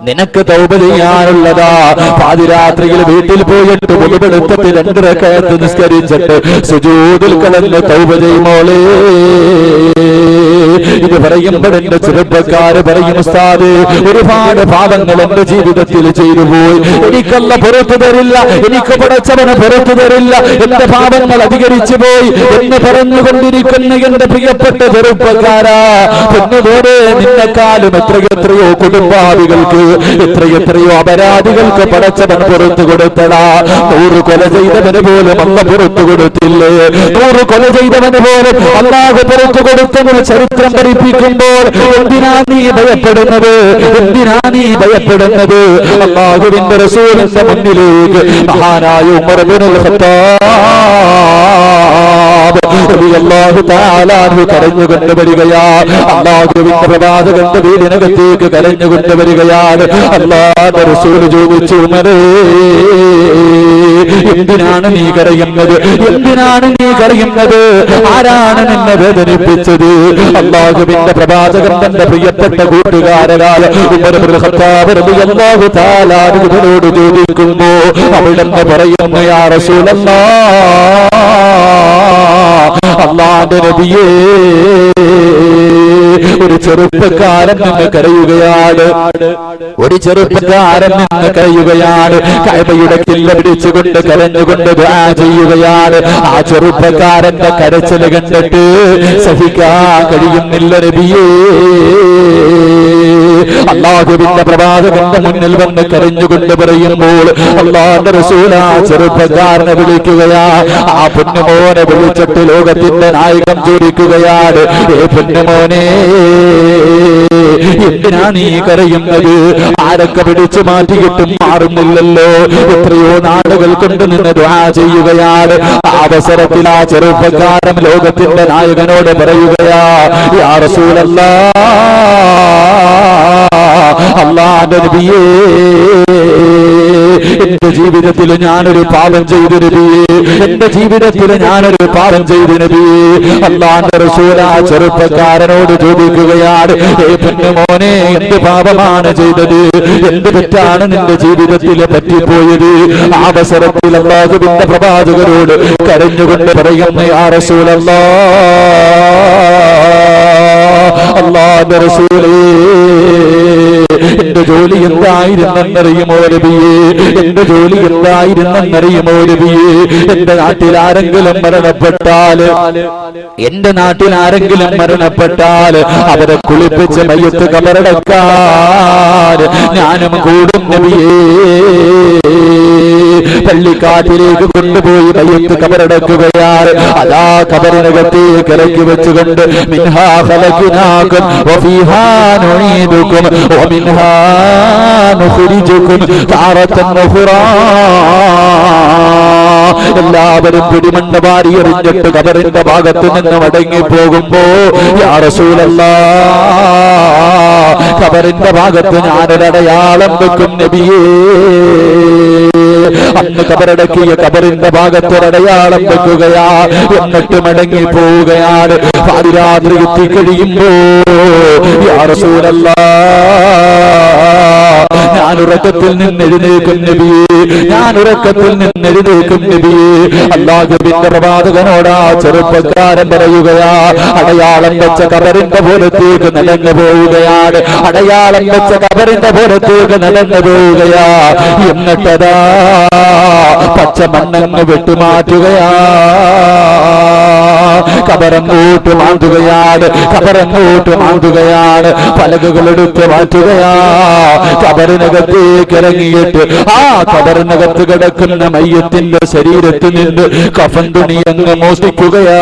നിനക്ക് തൗബ ചെയ്യാനുള്ളതാ. പാതിരാത്രിയിൽ വീട്ടിൽ പോയിട്ട് മുഴുവെടുത്തിട്ട് 2 റക്അത്ത് നിസ്കരിച്ചിട്ട് സുജൂദിൽ കിടന്ന് തൗബ ചെയ്യുമോളെ. ഇത് പറയുമ്പോൾ എന്റെ ചെറുപ്പക്കാര് പറയും, ഉസ്താദ് ഒരുപാട് പാപങ്ങൾ എന്റെ ജീവിതത്തിൽ ചെയ്തു പോയി, എനിക്കല്ല പുറത്തു തരില്ല, എനിക്ക് പടച്ചവന് പുറത്തു തരില്ല, എന്റെ പാപങ്ങൾ അധികരിച്ചു പോയി എന്ന് പറഞ്ഞുകൊണ്ടിരിക്കുന്ന എന്റെ പ്രിയപ്പെട്ട ചെറുപ്പക്കാരാ, പൊന്നുപോലെ നിന്നെക്കാളും എത്രയെത്രയോ കുടുംബാദികൾക്ക്, എത്രയെത്രയോ അപരാധികൾക്ക് പടച്ചവൻ പുറത്തു കൊടുത്തടാ. 100 കൊല ചെയ്തവന് പോലും അല്ല പുറത്തു കൊടുത്തില്ലേ? 100 കൊല ചെയ്തവന് പോലും അല്ലാഹു പുറത്തു കൊടുത്തെന്ന് ചരിത്രം പഠിപ്പിക്കുമ്പോൾ എന്തിനാ നീ ഭയപ്പെടുന്നത്? എന്തിനാ നീ ഭയപ്പെടുന്നത്? അല്ലാഹുവിന്റെ റസൂലിന്റെ മുന്നിലേക്ക് മഹാനായ ഉമർ ഇബ്നുൽ ഖത്താബ് റളിയല്ലാഹു തആല അൻഹു കരഞ്ഞുകൊണ്ട് വരികയാ. അല്ലാഹുവിന്റെ പ്രവാചകന്റെ വീടിനകത്തേക്ക് കരഞ്ഞുകൊണ്ട് വരികയാണ്. അല്ലാഹുവിന്റെ റസൂൽ ചോദിച്ചു, ഉമറേ, എന്തിനാണ് നീ കരയുന്നത്? എന്തിനാണ് നീ കരയുന്നത്? ആരാണ് നിന്നെ വേദനിപ്പിച്ചത്? അല്ലാഹുവിന്റെ പ്രവാചകൻ തന്റെ പ്രിയപ്പെട്ട കൂട്ടുകാരനായ ഉമർ ഇബ്നുൽ ഖത്താബ് റളിയല്ലാഹു തആല അൻഹുവിനോട് ചോദിക്കുമ്പോ അവിടുന്ന് പറയുന്നു, യാ റസൂലല്ലാഹ്, അല്ലാഹുവിന്റെ നബിയേ, ഒരു ചെറുപ്പക്കാരൻ നിന്ന് കരയുകയാണ്, ഒരു ചെറുപ്പക്കാരൻ നിന്ന് കരയുകയാണ്, കഅബയുടെ കില്ല പിടിച്ചുകൊണ്ട് കരഞ്ഞുകൊണ്ട് ദുആ ചെയ്യുകയാണ്. ആ ചെറുപ്പക്കാരന്റെ കരച്ചിൽ കണ്ടിട്ട് സഹിക്കാൻ കഴിയുന്നില്ല നബിയേ. അല്ലാഹുവിന്റെ പ്രവാചകന്റെ മുന്നിൽ വന്ന് കരഞ്ഞുകൊണ്ട് പറയുമ്പോൾ അല്ലാഹുവിന്റെ റസൂൽ ആ ചെറുപ്പക്കാരനെ വിളിക്കുകയാ. ആ പൊന്നുമോനെ വിളിച്ചിട്ട് ലോകത്തിന്റെ നായകൻ ചോദിക്കുകയാണ്, ഏ പൊന്നുമോനെ, എന്തിനാ നീ കരയുന്നത്? ആരൊക്കെ പിടിച്ചു മാറ്റിയിട്ടും മാറുന്നില്ലല്ലോ, എത്രയോ നാളുകൾ കൊണ്ട് നിന്ന് ദുആ ചെയ്യുകയാണ്. ആ അവസരത്തിൽ ആ ചെറുപ്പക്കാരൻ ലോകത്തിന്റെ നായകനോട് പറയുകയാ, യാ റസൂലല്ലാഹ്, അല്ലാഹുവിന്റെ നബിയേ, എന്റെ ജീവിതത്തിൽ ഞാനൊരു പാപം ചെയ്തു നബിയേ, എന്റെ ജീവിതത്തിൽ ഞാനൊരു പാപം ചെയ്തു നബിയേ. അല്ലാഹുവിന്റെ റസൂൽ ആ ചെറുപ്പക്കാരനോട് ചോദിക്കുകയാണ്, ഏ പൊന്നുമോനെ, എന്ത് പാപമാണ് ചെയ്തത്? എന്ത് തെറ്റാണ് നിന്റെ ജീവിതത്തിൽ പറ്റിപ്പോയത്? ആ അവസരത്തിൽ അല്ലാഹുവിന്റെ പ്രവാചകരോട് കരഞ്ഞുകൊണ്ട് പറയുന്നു, യാ റസൂലല്ലാഹ്, അല്ലാഹുവിന്റെ റസൂലേ, എന്റെ ജോലി എന്തായിരുന്നെന്നറിയുമോ നബിയേ? എന്റെ ജോലി എന്തായിരുന്നെന്നറിയുമോ നബിയേ? എന്റെ നാട്ടിൽ ആരെങ്കിലും മരണപ്പെട്ടാൽ, എന്റെ നാട്ടിൽ ആരെങ്കിലും മരണപ്പെട്ടാൽ അവരെ കുളിപ്പിച്ച് മയ്യത്ത് കബറടക്കാൻ ഞാനും കൂടും നബിയേ. പള്ളിക്കാട്ടിലേക്ക് കൊണ്ടുപോയി മയ്യത്ത് കബറടക്കുകയാണ്. അതാ കബറിനകത്തേക്ക് ഇറക്കി വെച്ചുകൊണ്ട് മിൻഹാ ഖലഖനാകും വഫീഹാ നുഈദുകും വമിൻഹാ നുഖ്രിജുകും താറത്തൻ ഉഖ്റാ. എല്ലാവരും പിടിമണ്ണ വാരി എറിഞ്ഞിട്ട് കബറിന്റെ ഭാഗത്ത് നിന്ന് മടങ്ങി പോകുമ്പോ, യാ റസൂലല്ലാഹ്, കബറിന്റെ ഭാഗത്ത് ഞാനൊരടയാളം വെക്കും നബിയേ. അന്ന് കബറടക്കിയ കബറിന്റെ ഭാഗത്തൊരടയാളം വെക്കുകയാ. എന്നിട്ട് മടങ്ങി പോവുകയാണ്. പാതിരാത്രി എത്തിക്കഴിയുമ്പോ, യാ റസൂലല്ലാഹ്, ഞാൻ ഉറക്കത്തിൽ നിന്ന് എഴുന്നേക്കും നബിയേ, ഞാൻ ഉറക്കത്തിൽ നിന്ന് എഴുന്നേക്കും നബിയേ. അല്ലാഹുവിന്റെ പ്രവാചകനോട് ആ ചെറുപ്പക്കാരൻ പറയുകയാ, അടയാളം വെച്ച കബറിന്റെ പുറത്തേക്ക് നടന്നു പോവുകയാണ്, അടയാളം വെച്ച കബറിന്റെ പുറത്തേക്ക് നടന്നു പോവുകയാ. എന്നിട്ടതാ പച്ച മണ്ണങ്ങ് വെട്ടുമാറ്റുകയാ, കബറങ്ങോട്ട് മാന്തുകയാണ്, കബറങ്ങോട്ട് മാന്തുകയാണ്, പലകകൾ എടുത്ത് മാറ്റുകയാ. കബറിനകത്തേക്ക് ഇറങ്ങിയിട്ട് ആ കബറിനകത്ത് കിടക്കുന്ന മയ്യത്തിന്റെ ശരീരത്തിൽ നിന്ന് കഫൻ തുണി അങ്ങ് മോഷ്ടിക്കുകയാ.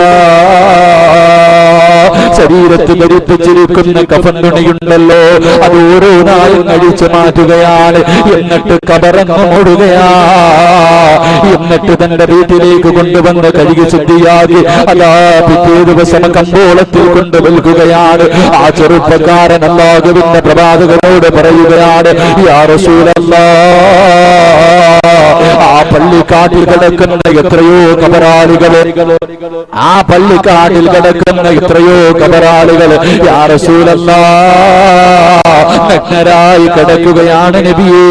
ശരീരത്തിൽ ധരിപ്പിച്ചിരിക്കുന്ന കഫൻ തുണിയുണ്ടല്ലോ, അത് ഓരോന്നായും അഴിച്ചു മാറ്റുകയാണ്. എന്നിട്ട് കബറങ്ങ് മൂടുകയാ. എന്നിട്ട് തന്റെ വീട്ടിലേക്ക് കൊണ്ടുവന്ന് കഴുകി ശുദ്ധിയാക്കി അതാ പിറ്റേ ദിവസം കമ്പോളത്തിൽ കൊണ്ട് വിൽക്കുകയാണ്. ആ ചെറുപ്പക്കാരൻ അല്ലാഹുവിന്റെ പ്രവാചകനോട് പറയുകയാണ്, യാ റസൂലല്ലാഹ്, ആ പള്ളിക്കാട്ടിൽ കിടക്കുന്ന എത്രയോ കബറാളികള്, ആ പള്ളിക്കാട്ടിൽ കിടക്കുന്ന എത്രയോ കബറാളികൾ യാ റസൂലല്ലാഹ് നഗ്നരായി കിടക്കുകയാണ് നബിയേ.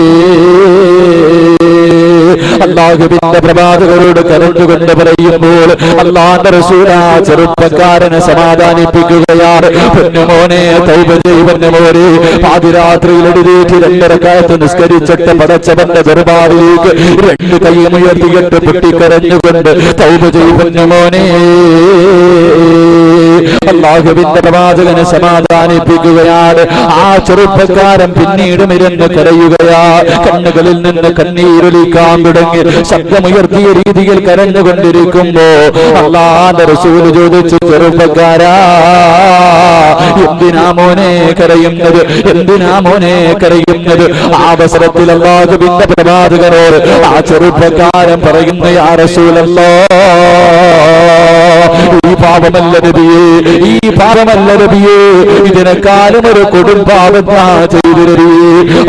അല്ലാഹുവിന്റെ പ്രവാചകരോട് കരണ്ടുകൊണ്ട് പറയുമ്പോൾ അല്ലാഹുവിന്റെ റസൂൽ ആ ചെറുപ്പക്കാരനെ സമാധാനിപ്പിക്കുകയാണ്. പൊന്നുമോനെ തൗബ ചെയ്യ് മോനെ, പാതിരാത്രിയിൽ എഴുന്നേറ്റ് 2 റക്അത്ത് നിസ്കരിച്ചിട്ട് പടച്ചവന്റെ ദർബാറിലേക്ക് 2 കൈയും ഉയർത്തിയിട്ട് പൊട്ടിക്കരഞ്ഞുകൊണ്ട് തൗബ ചെയ്യ് പൊന്നുമോനെ. അല്ലാഹുവിന്റെ പ്രവാചകനെ സമാധാനിപ്പിക്കുകയാണ്. ആ ചെറുപ്പക്കാരൻ പിന്നീടും ഇരുന്ന് കരയുകയാ. കണ്ണുകളിൽ നിന്ന് കണ്ണീരൊലിക്കാൻ തുടങ്ങി. ശബ്ദമുയർത്തിയ രീതിയിൽ കരഞ്ഞുകൊണ്ടിരിക്കുമ്പോ അല്ലാഹുവിന്റെ റസൂൽ ചോദിച്ചു, ചെറുപ്പക്കാരാ എന്തിനാ മോനെ കരയുന്നത്, എന്തിനാ മോനെ കരയുന്നത്? ആ അവസരത്തിൽ അല്ലാഹുവിന്റെ പ്രവാചകനോട് ആ ചെറുപ്പക്കാരൻ പറയുന്നു, യാ റസൂലല്ലാഹ്, ഈ പാപമല്ല നബിയേ, ഈ പാപമല്ല നബിയേ, ഇതിനെക്കാളും ഒരു കൊടും പാപം ചെയ്തിരേ,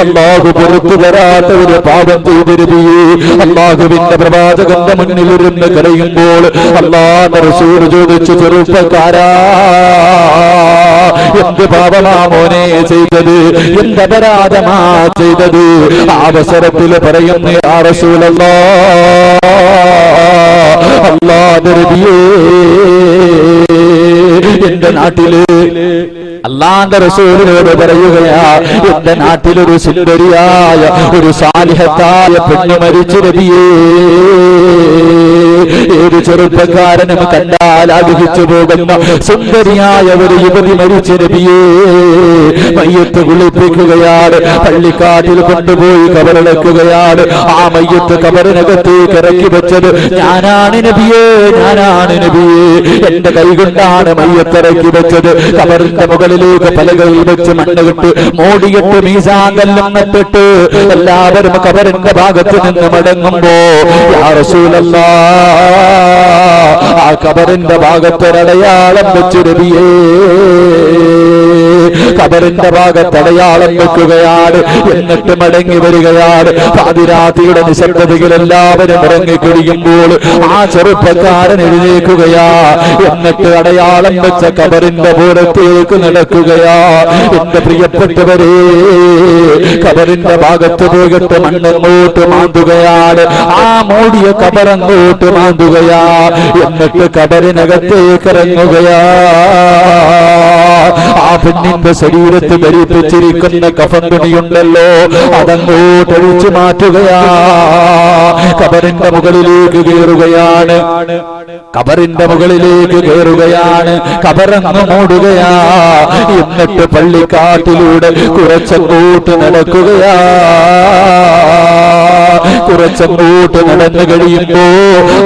അല്ലാഹു പുറത്തു തരാത്ത ഒരു പാപം ചെയ്തിരേ. അല്ലാഹുവിന്റെ പ്രവാചകന്റെ മുന്നിൽ ഇരുന്ന് കരയുമ്പോൾ അല്ലാഹുവിന്റെ റസൂൽ ചോദിച്ചു, ചെറുപ്പക്കാരാ എന്ത് പാപമാ മോനെ ചെയ്തത്, എന്ത് അപരാധമാ ചെയ്തത്? ആ അവസരത്തിൽ പറയുന്നു, യാ റസൂലല്ലാഹ്, അല്ലാഹുവിന്റെ നബിയേ, എന്റെ നാട്ടില് അല്ലാഹുവിന്റെ റസൂലിനോട് പറയുകയാ, എന്റെ നാട്ടിലൊരു സുന്ദരിയായ ഒരു സാലിഹത്തായ പെണ്ണ് മരിച്ചു നബിയേ. ഏത് ചെറുപ്പക്കാരനും കണ്ടാൽ ആഗ്രഹിച്ചു പോകുന്ന സുന്ദരിയായ ഒരു യുവതി മരിച്ചു നബിയേ. മയ്യത്ത് കുളിപ്പിക്കുകയാണ്, പള്ളിക്കാട്ടിൽ കൊണ്ടുപോയി കബറടക്കുകയാണ്. ആ മയ്യത്ത് കബറിനകത്തേക്ക് ഇറക്കി വെച്ചത് ഞാനാണ് നബിയേ, ഞാനാണ് നബിയേ. എന്റെ കൈകൊണ്ടാണ് മയ്യത്ത് ഇറക്കി വെച്ചത്. കബറിന്റെ മുകളിലേക്ക് പലകയിൽ വെച്ച് മണ്ണ് കിട്ട് മോടിയിട്ട് മീസാങ്കല്ലും നട്ടിട്ട് എല്ലാവരും കബറിന്റെ ഭാഗത്ത് നിന്ന് മടങ്ങുമ്പോ യാ റസൂലല്ലാഹ് ആ കബറിന്റെ ഭാഗത്തൊരടയാളം വെച്ച് നബിയേ, കബറിന്റെ ഭാഗത്തടയാളം വെക്കുകയാണ്. എന്നിട്ട് മടങ്ങി വരികയാണ്. പാതിരാത്രിയുടെ നിശബ്ദതയിൽ എല്ലാവരും ഇറങ്ങിക്കുടിയുമ്പോൾ ആ ചെറുപ്പക്കാരൻ എഴുന്നേൽക്കുകയാ. എന്നിട്ട് അടയാളം വെച്ച കബറിന്റെ പുറത്തേക്ക് നടക്കുകയാ. എന്റെ പ്രിയപ്പെട്ടവരെ, കബറിന്റെ ഭാഗത്ത് പോയിട്ട് മണ്ണങ്ങോട്ട് മാന്തുകയാണ്. ആ മൂടിയ കബറങ്ങോട്ട് മാന്തുകയാ. എന്നിട്ട് കബറിനകത്തേക്ക് ഇറങ്ങുകയാ. ആ പെണ്ണിന്റെ ശരീരത്ത് ധരിപ്പിച്ചിരിക്കുന്ന കഫൻ തുണിയുണ്ടല്ലോ, അതങ്ങോട്ട് ഒഴിച്ചു മാറ്റുകയാ. കബറിന്റെ മുകളിലേക്ക് കയറുകയാണ്, കബറിന്റെ മുകളിലേക്ക് കയറുകയാണ്. കബറങ്ങ് മൂടുകയാ. എന്നിട്ട് പള്ളിക്കാട്ടിലൂടെ കുറച്ചങ്ങോട്ട് നടക്കുകയാ. കുറച്ചങ്ങോട്ട് നടന്നു കഴിയുമ്പോ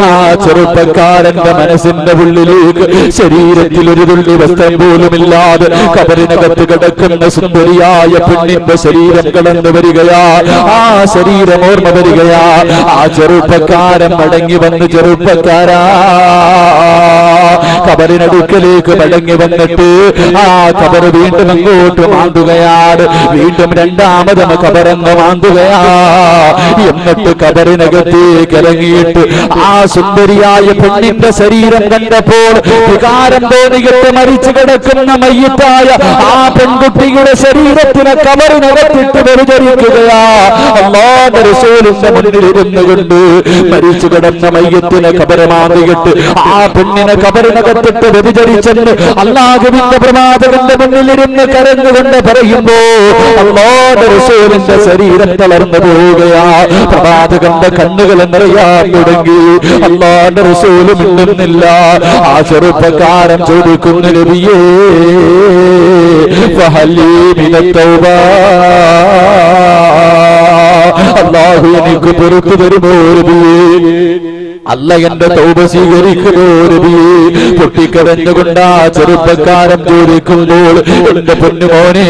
ആ ചെറുപ്പക്കാരന്റെ മനസ്സിന്റെ ഉള്ളിലേക്ക് ശരീരത്തിൽ ഒരു തുള്ളി വസ്ത്രം പോലുമില്ലാതെ കബറിനകത്ത് കിടക്കുന്ന സുന്ദരിയായ പെണ്ണിന്റെ ശരീരം കടന്നു വരികയാ. ആ ശരീരം ഓർമ്മ വരികയാ. ആ ചെറുപ്പക്കാരൻ മടങ്ങി വന്ന്, ചെറുപ്പക്കാരാ കബറിനടുക്കലേക്ക് മടങ്ങി വന്നിട്ട് ആ കബർ വീണ്ടും അങ്ങോട്ട് മാന്തുകയാണ്. വീണ്ടും രണ്ടാമതും കബറങ്ങ് മാന്തുകയാ. എന്നിട്ട് കബറിനകത്തേക്ക് ഇറങ്ങിയിട്ട് ആ സുന്ദരിയായ പെണ്ണിന്റെ ശരീരം കണ്ടപ്പോൾ വികാരം തോന്നിയിട്ട് മരിച്ചു കിടക്കുന്ന മയ്യത്തായ ആ പെൺകുട്ടിയുടെ ശരീരത്തിനെ കബറിനകത്തിട്ട് വ്യഭിചരിക്കുകയാ. അല്ലാഹുവിന്റെ റസൂലിന്റെ മുന്നിൽ ഇരുന്നു കൊണ്ട് മരിച്ചു കിടന്ന മയ്യത്തിനെ കബറമാറിയിട്ട് ആ പെണ്ണിനെ കബറിനകത്തിട്ട് വ്യഭിചരിച്ചെന്ന് അല്ലാഹുവിന്റെ പ്രവാചകന്റെ മുന്നിൽ ഇരുന്ന് കരഞ്ഞുകൊണ്ട് പറയുമ്പോ അല്ലാഹുവിന്റെ റസൂലിന്റെ ശരീരം തളർന്നു പോവുകയാ. പ്രവാചകന്റെ കണ്ണുകൾ നിറയാൻ തുടങ്ങി. അല്ലാഹുവിന്റെ റസൂല് മിണ്ടുന്നില്ല. ആ ചെറുപ്പക്കാരൻ ചോദിക്കുന്നു, നബിയേ ഫഹലി മിനത് തൗബ, അല്ലാഹു എനിക്ക് പുറത്തു തരുമോ നബിയേ? അല്ല എന്റെ തൗബ സ്വീകരിക്കുമോ നബിയേ? പൊട്ടിക്കരഞ്ഞുകൊണ്ട് ആ ചെറുപ്പക്കാരൻ ചോദിക്കുമ്പോൾ, എന്റെ പൊന്നുമോനെ,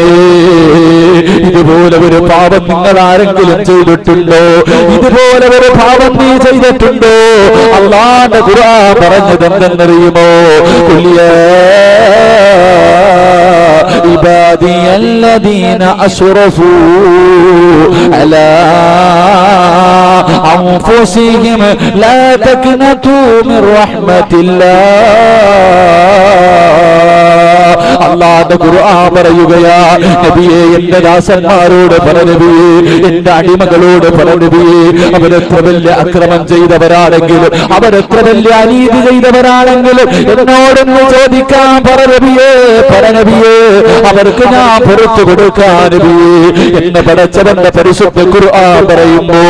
ഇതുപോലെ ഒരു പാപം നിങ്ങൾ ആരെങ്കിലും ചെയ്തിട്ടുണ്ടോ? ഇതുപോലെ ഒരു പാപം നീ ചെയ്തിട്ടുണ്ടോ? അല്ലാഹുവിന്റെ ഖുർആൻ പറഞ്ഞത് എന്തെന്നറിയുമോ? عبادي الذين أشرفوا على أنفسهم لا تقنطوا من رحمة الله. അല്ലാഹുവിന്റെ ഖുർആൻ പറയുകയാ, നബിയേ എന്റെ ദാസന്മാരോട് പറ നബിയേ, എന്റെ അടിമകളോട് പറ നബിയേ, അവരെത്ര വലിയ അക്രമം ചെയ്തവരാണെങ്കിലും അവരെത്ര വലിയ അനീതി ചെയ്തവരാണെങ്കിലും എന്നോടൊന്ന് ചോദിക്കാൻ പറ നബിയേ, പറ നബിയേ, അവർക്ക് ഞാൻ പുറത്തു കൊടുക്കാൻ നബിയേ എന്ന് പടച്ചവന്റെ പരിശുദ്ധ ഖുർആൻ പറയുമ്പോ,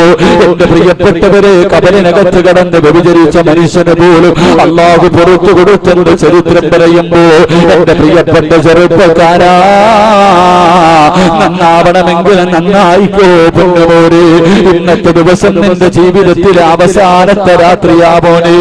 എന്റെ പ്രിയപ്പെട്ടവരെ, കബറിനകത്ത് കടന്ന് വ്യഭിചരിച്ച മനുഷ്യന് പോലും അല്ലാഹു പുറത്തു കൊടുത്തെന്ന് ചരിത്രം പറയുമ്പോ, എന്റെ പ്രിയപ്പെട്ട ചെറുപ്പക്കാരാ, നന്നാവണമെങ്കിൽ നന്നായിക്കോ പൊന്നുമോനെ. ഇന്നത്തെ ദിവസം നിന്റെ ജീവിതത്തിലെ അവസാനത്തെ രാത്രിയാവോനെ.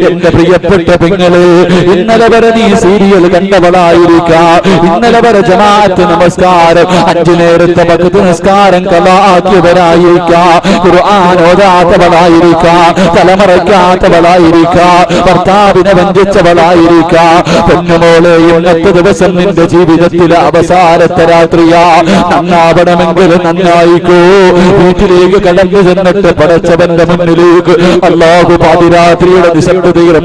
എന്റെ പ്രിയപ്പെട്ട പെങ്ങളെ, ഇന്നലെ വരെ നീ സീരിയൽ കണ്ടവളായിരിക്കാം, ഇന്നലെ വരെ ജമാഅത്ത് നമസ്കാരം 5 നേരത്തെ വഖ്ത് നിസ്കാരം കളാക്കിയവരായിരിക്കാം, ഖുർആൻ ഓതാത്തവളായിരിക്കാം, തലമറയ്ക്കാത്തവളായിരിക്കാം, ഭർത്താവിനെ വഞ്ചിച്ചവളായിരിക്കാം. പൊന്നുമോളെ, ഇന്നത്തെ ദിവസം നിന്റെ ജീവിതത്തിലെ അവസാനത്തെ രാത്രിയാ. നന്നാവണമെങ്കിൽ നന്നായിക്കോ. വീട്ടിലേക്ക് കടന്നു ചെന്നിട്ട് പടച്ചവന്റെ മുന്നിലേക്ക് അല്ലാഹു പാതിരാത്രിയുടെ നിശബ്ദതയിൽ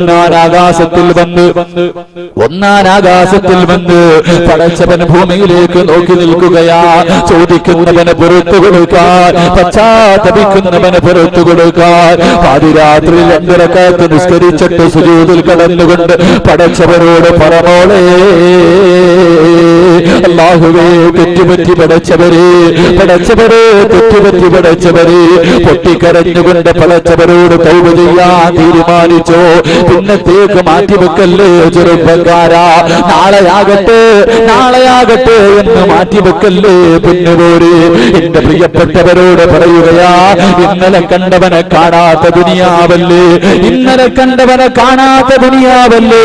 ഒന്നാനാകാശത്തിൽ വന്ന് പടച്ചവൻ ഭൂമിയിലേക്ക് നോക്കി നിൽക്കുകയാ. ചോദിക്കുന്നവന് പുറത്തു കൊടുക്കാൻ, പശ്ചാത്തപിക്കുന്നവന് പുറത്തു കൊടുക്കാൻ. പാതിരാത്രിയിൽ 2 റക്അത്ത് നിസ്കരിച്ചിട്ട് സുജൂദിൽ കടന്നുകൊണ്ട് പടച്ചവരോട് പറമോളെ, അല്ലാഹുവേ തെറ്റുപറ്റി പടച്ചവരെ, പടച്ചവരെ തെറ്റുപറ്റി പടച്ചവരെ, പൊട്ടിക്കരഞ്ഞുകൊണ്ട് പടച്ചവരോട് തൗബ ചെയ്യാൻ തീരുമാനിച്ചോ. പിന്നത്തേക്ക് മാറ്റിവെക്കല്ലേ ചെറുപ്പക്കാരാ, നാളെയാകട്ടെ നാളെയാകട്ടെ എന്ന് മാറ്റിവെക്കല്ലേ പൊന്നുപോരെ. എന്റെ പ്രിയപ്പെട്ടവരോട് പറയുകയാ, ഇന്നലെ കണ്ടവനെ കാണാത്ത ദുനിയാവല്ലേ, ഇന്നലെ കണ്ടവനെ കാണാത്ത ദുനിയാവല്ലേ.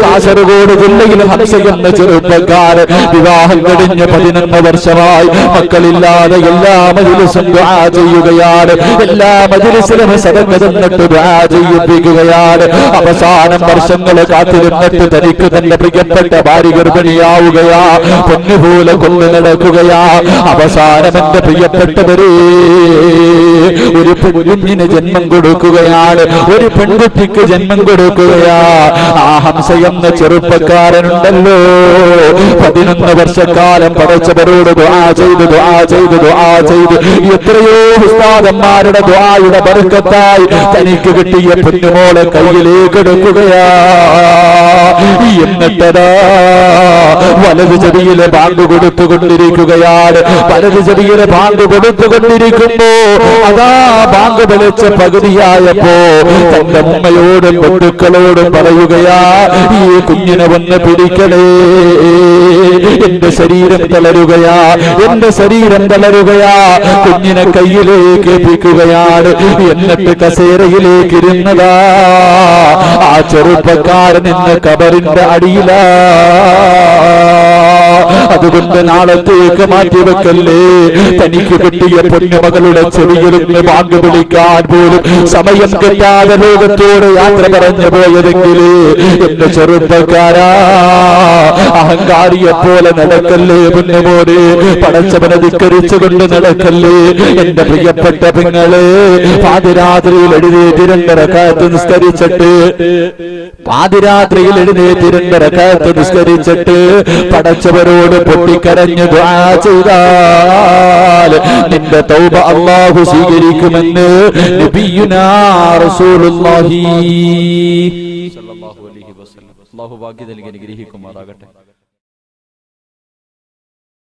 കാസർഗോഡ് ജില്ലയിൽ ഹംസ എന്ന ചെറുപ്പക്കാരൻ വിവാഹം കഴിഞ്ഞ് 11 വർഷമായി, മക്കളില്ലാതെ എല്ലാ മജ്‌ലിസും ദുആ ചെയ്യുകയാണ്, എല്ലാ മജ്‌ലിസിലും സദഖ തന്നിട്ട് ദുആ ചെയ്യിപ്പിക്കുകയാണ്. അവസാനം വർഷങ്ങൾ കാത്തിരുന്നിട്ട് തനിക്ക് തന്റെ പ്രിയപ്പെട്ട ഭാര്യ ഗർഭിണിയാവുകയാ, പൊന്നുപോലെ കൊണ്ടു നടക്കുകയാ. അവസാനം എന്റെ പ്രിയപ്പെട്ടവരെ, ഒരു കുഞ്ഞിന് ജന്മം കൊടുക്കുകയാണ്, ഒരു പെൺകുട്ടിക്ക് ജന്മം കൊടുക്കുകയാ. ആ ഹംസ എന്ന ചെറുപ്പക്കാരനുണ്ടല്ലോ, 11 വർഷക്കാലം പടച്ചവരോട് ദുആ ചെയ്ത് ദുആ ചെയ്ത് ദുആ ചെയ്ത് എത്രയോ ഉസ്താദന്മാരുടെ ദുആയുടെ ബർക്കത്തായി തനിക്ക് കിട്ടിയ പൊന്നുമോളെ കയ്യിലേക്ക് എടുക്കുകയാ. എന്നിട്ടതാ വലത് ചെവിയിലെ ബാങ്ക് കൊടുത്തുകൊണ്ടിരിക്കുകയാണ്. വലത് ചെവിയിലെ ബാങ്ക് കൊടുത്തുകൊണ്ടിരിക്കുമ്പോ അതാ ബാങ്ക് വിളിച്ച പകുതിയായപ്പോ തന്റെ ഉമ്മയോടും ബന്ധുക്കളോടും പറയുകയാ, ഈ കുഞ്ഞിനെ ഒന്ന് പിടിക്കണേ, എന്റെ ശരീരം തളരുകയാ, എന്റെ ശരീരം തളരുകയാ. കുഞ്ഞിനെ കയ്യിലേക്ക് എത്തിക്കുകയാണ്. എന്നിട്ട് കസേരയിലേക്ക് ഇരുന്നതാ ആ ചെറുപ്പക്കാരൻ ഇന്ന് കബറിന്റെ അടിയിലാ. അതുകൊണ്ട് നാളത്തേക്ക് മാറ്റിവെക്കല്ലേ. തനിക്ക് കിട്ടിയ പൊന്നുമകളുടെ ചെവിയിലൊന്ന് ബാങ്ക് വിളിക്കാൻ പോലും സമയം കിട്ടാതെ ലോകത്തോട് യാത്ര പറഞ്ഞു പോയതെങ്കിൽ എന്റെ ചെറുപ്പക്കാരാ, അഹങ്കാരിയെ പോലെ നടക്കല്ലേ പൊന്നുമോനെ. പടച്ചവനെ ധിക്കരിച്ചുകൊണ്ട് നടക്കല്ലേ. എന്റെ പ്രിയപ്പെട്ട പെങ്ങളെ, പാതിരാത്രിയിൽ എഴുന്നേറ്റ് 2 റക്അത്ത് നിസ്കരിച്ചിട്ട്, പാതിരാത്രിയിൽ എഴുന്നേറ്റ് 2 റക്അത്ത് നിസ്കരിച്ചിട്ട് പടച്ചവരോട് പൊട്ടിക്കരഞ്ഞ് ദുആ ചെയ്താൽ നിന്റെ തൗബ അല്ലാഹു സ്വീകരിക്കുമെന്ന് നബിയുനാ റസൂലുള്ളാഹി സല്ലല്ലാഹു അലൈഹി വസല്ലം. അല്ലാഹു ഭാഗ്യം നൽകി അനുഗ്രഹിക്കുമാറാകട്ടെ.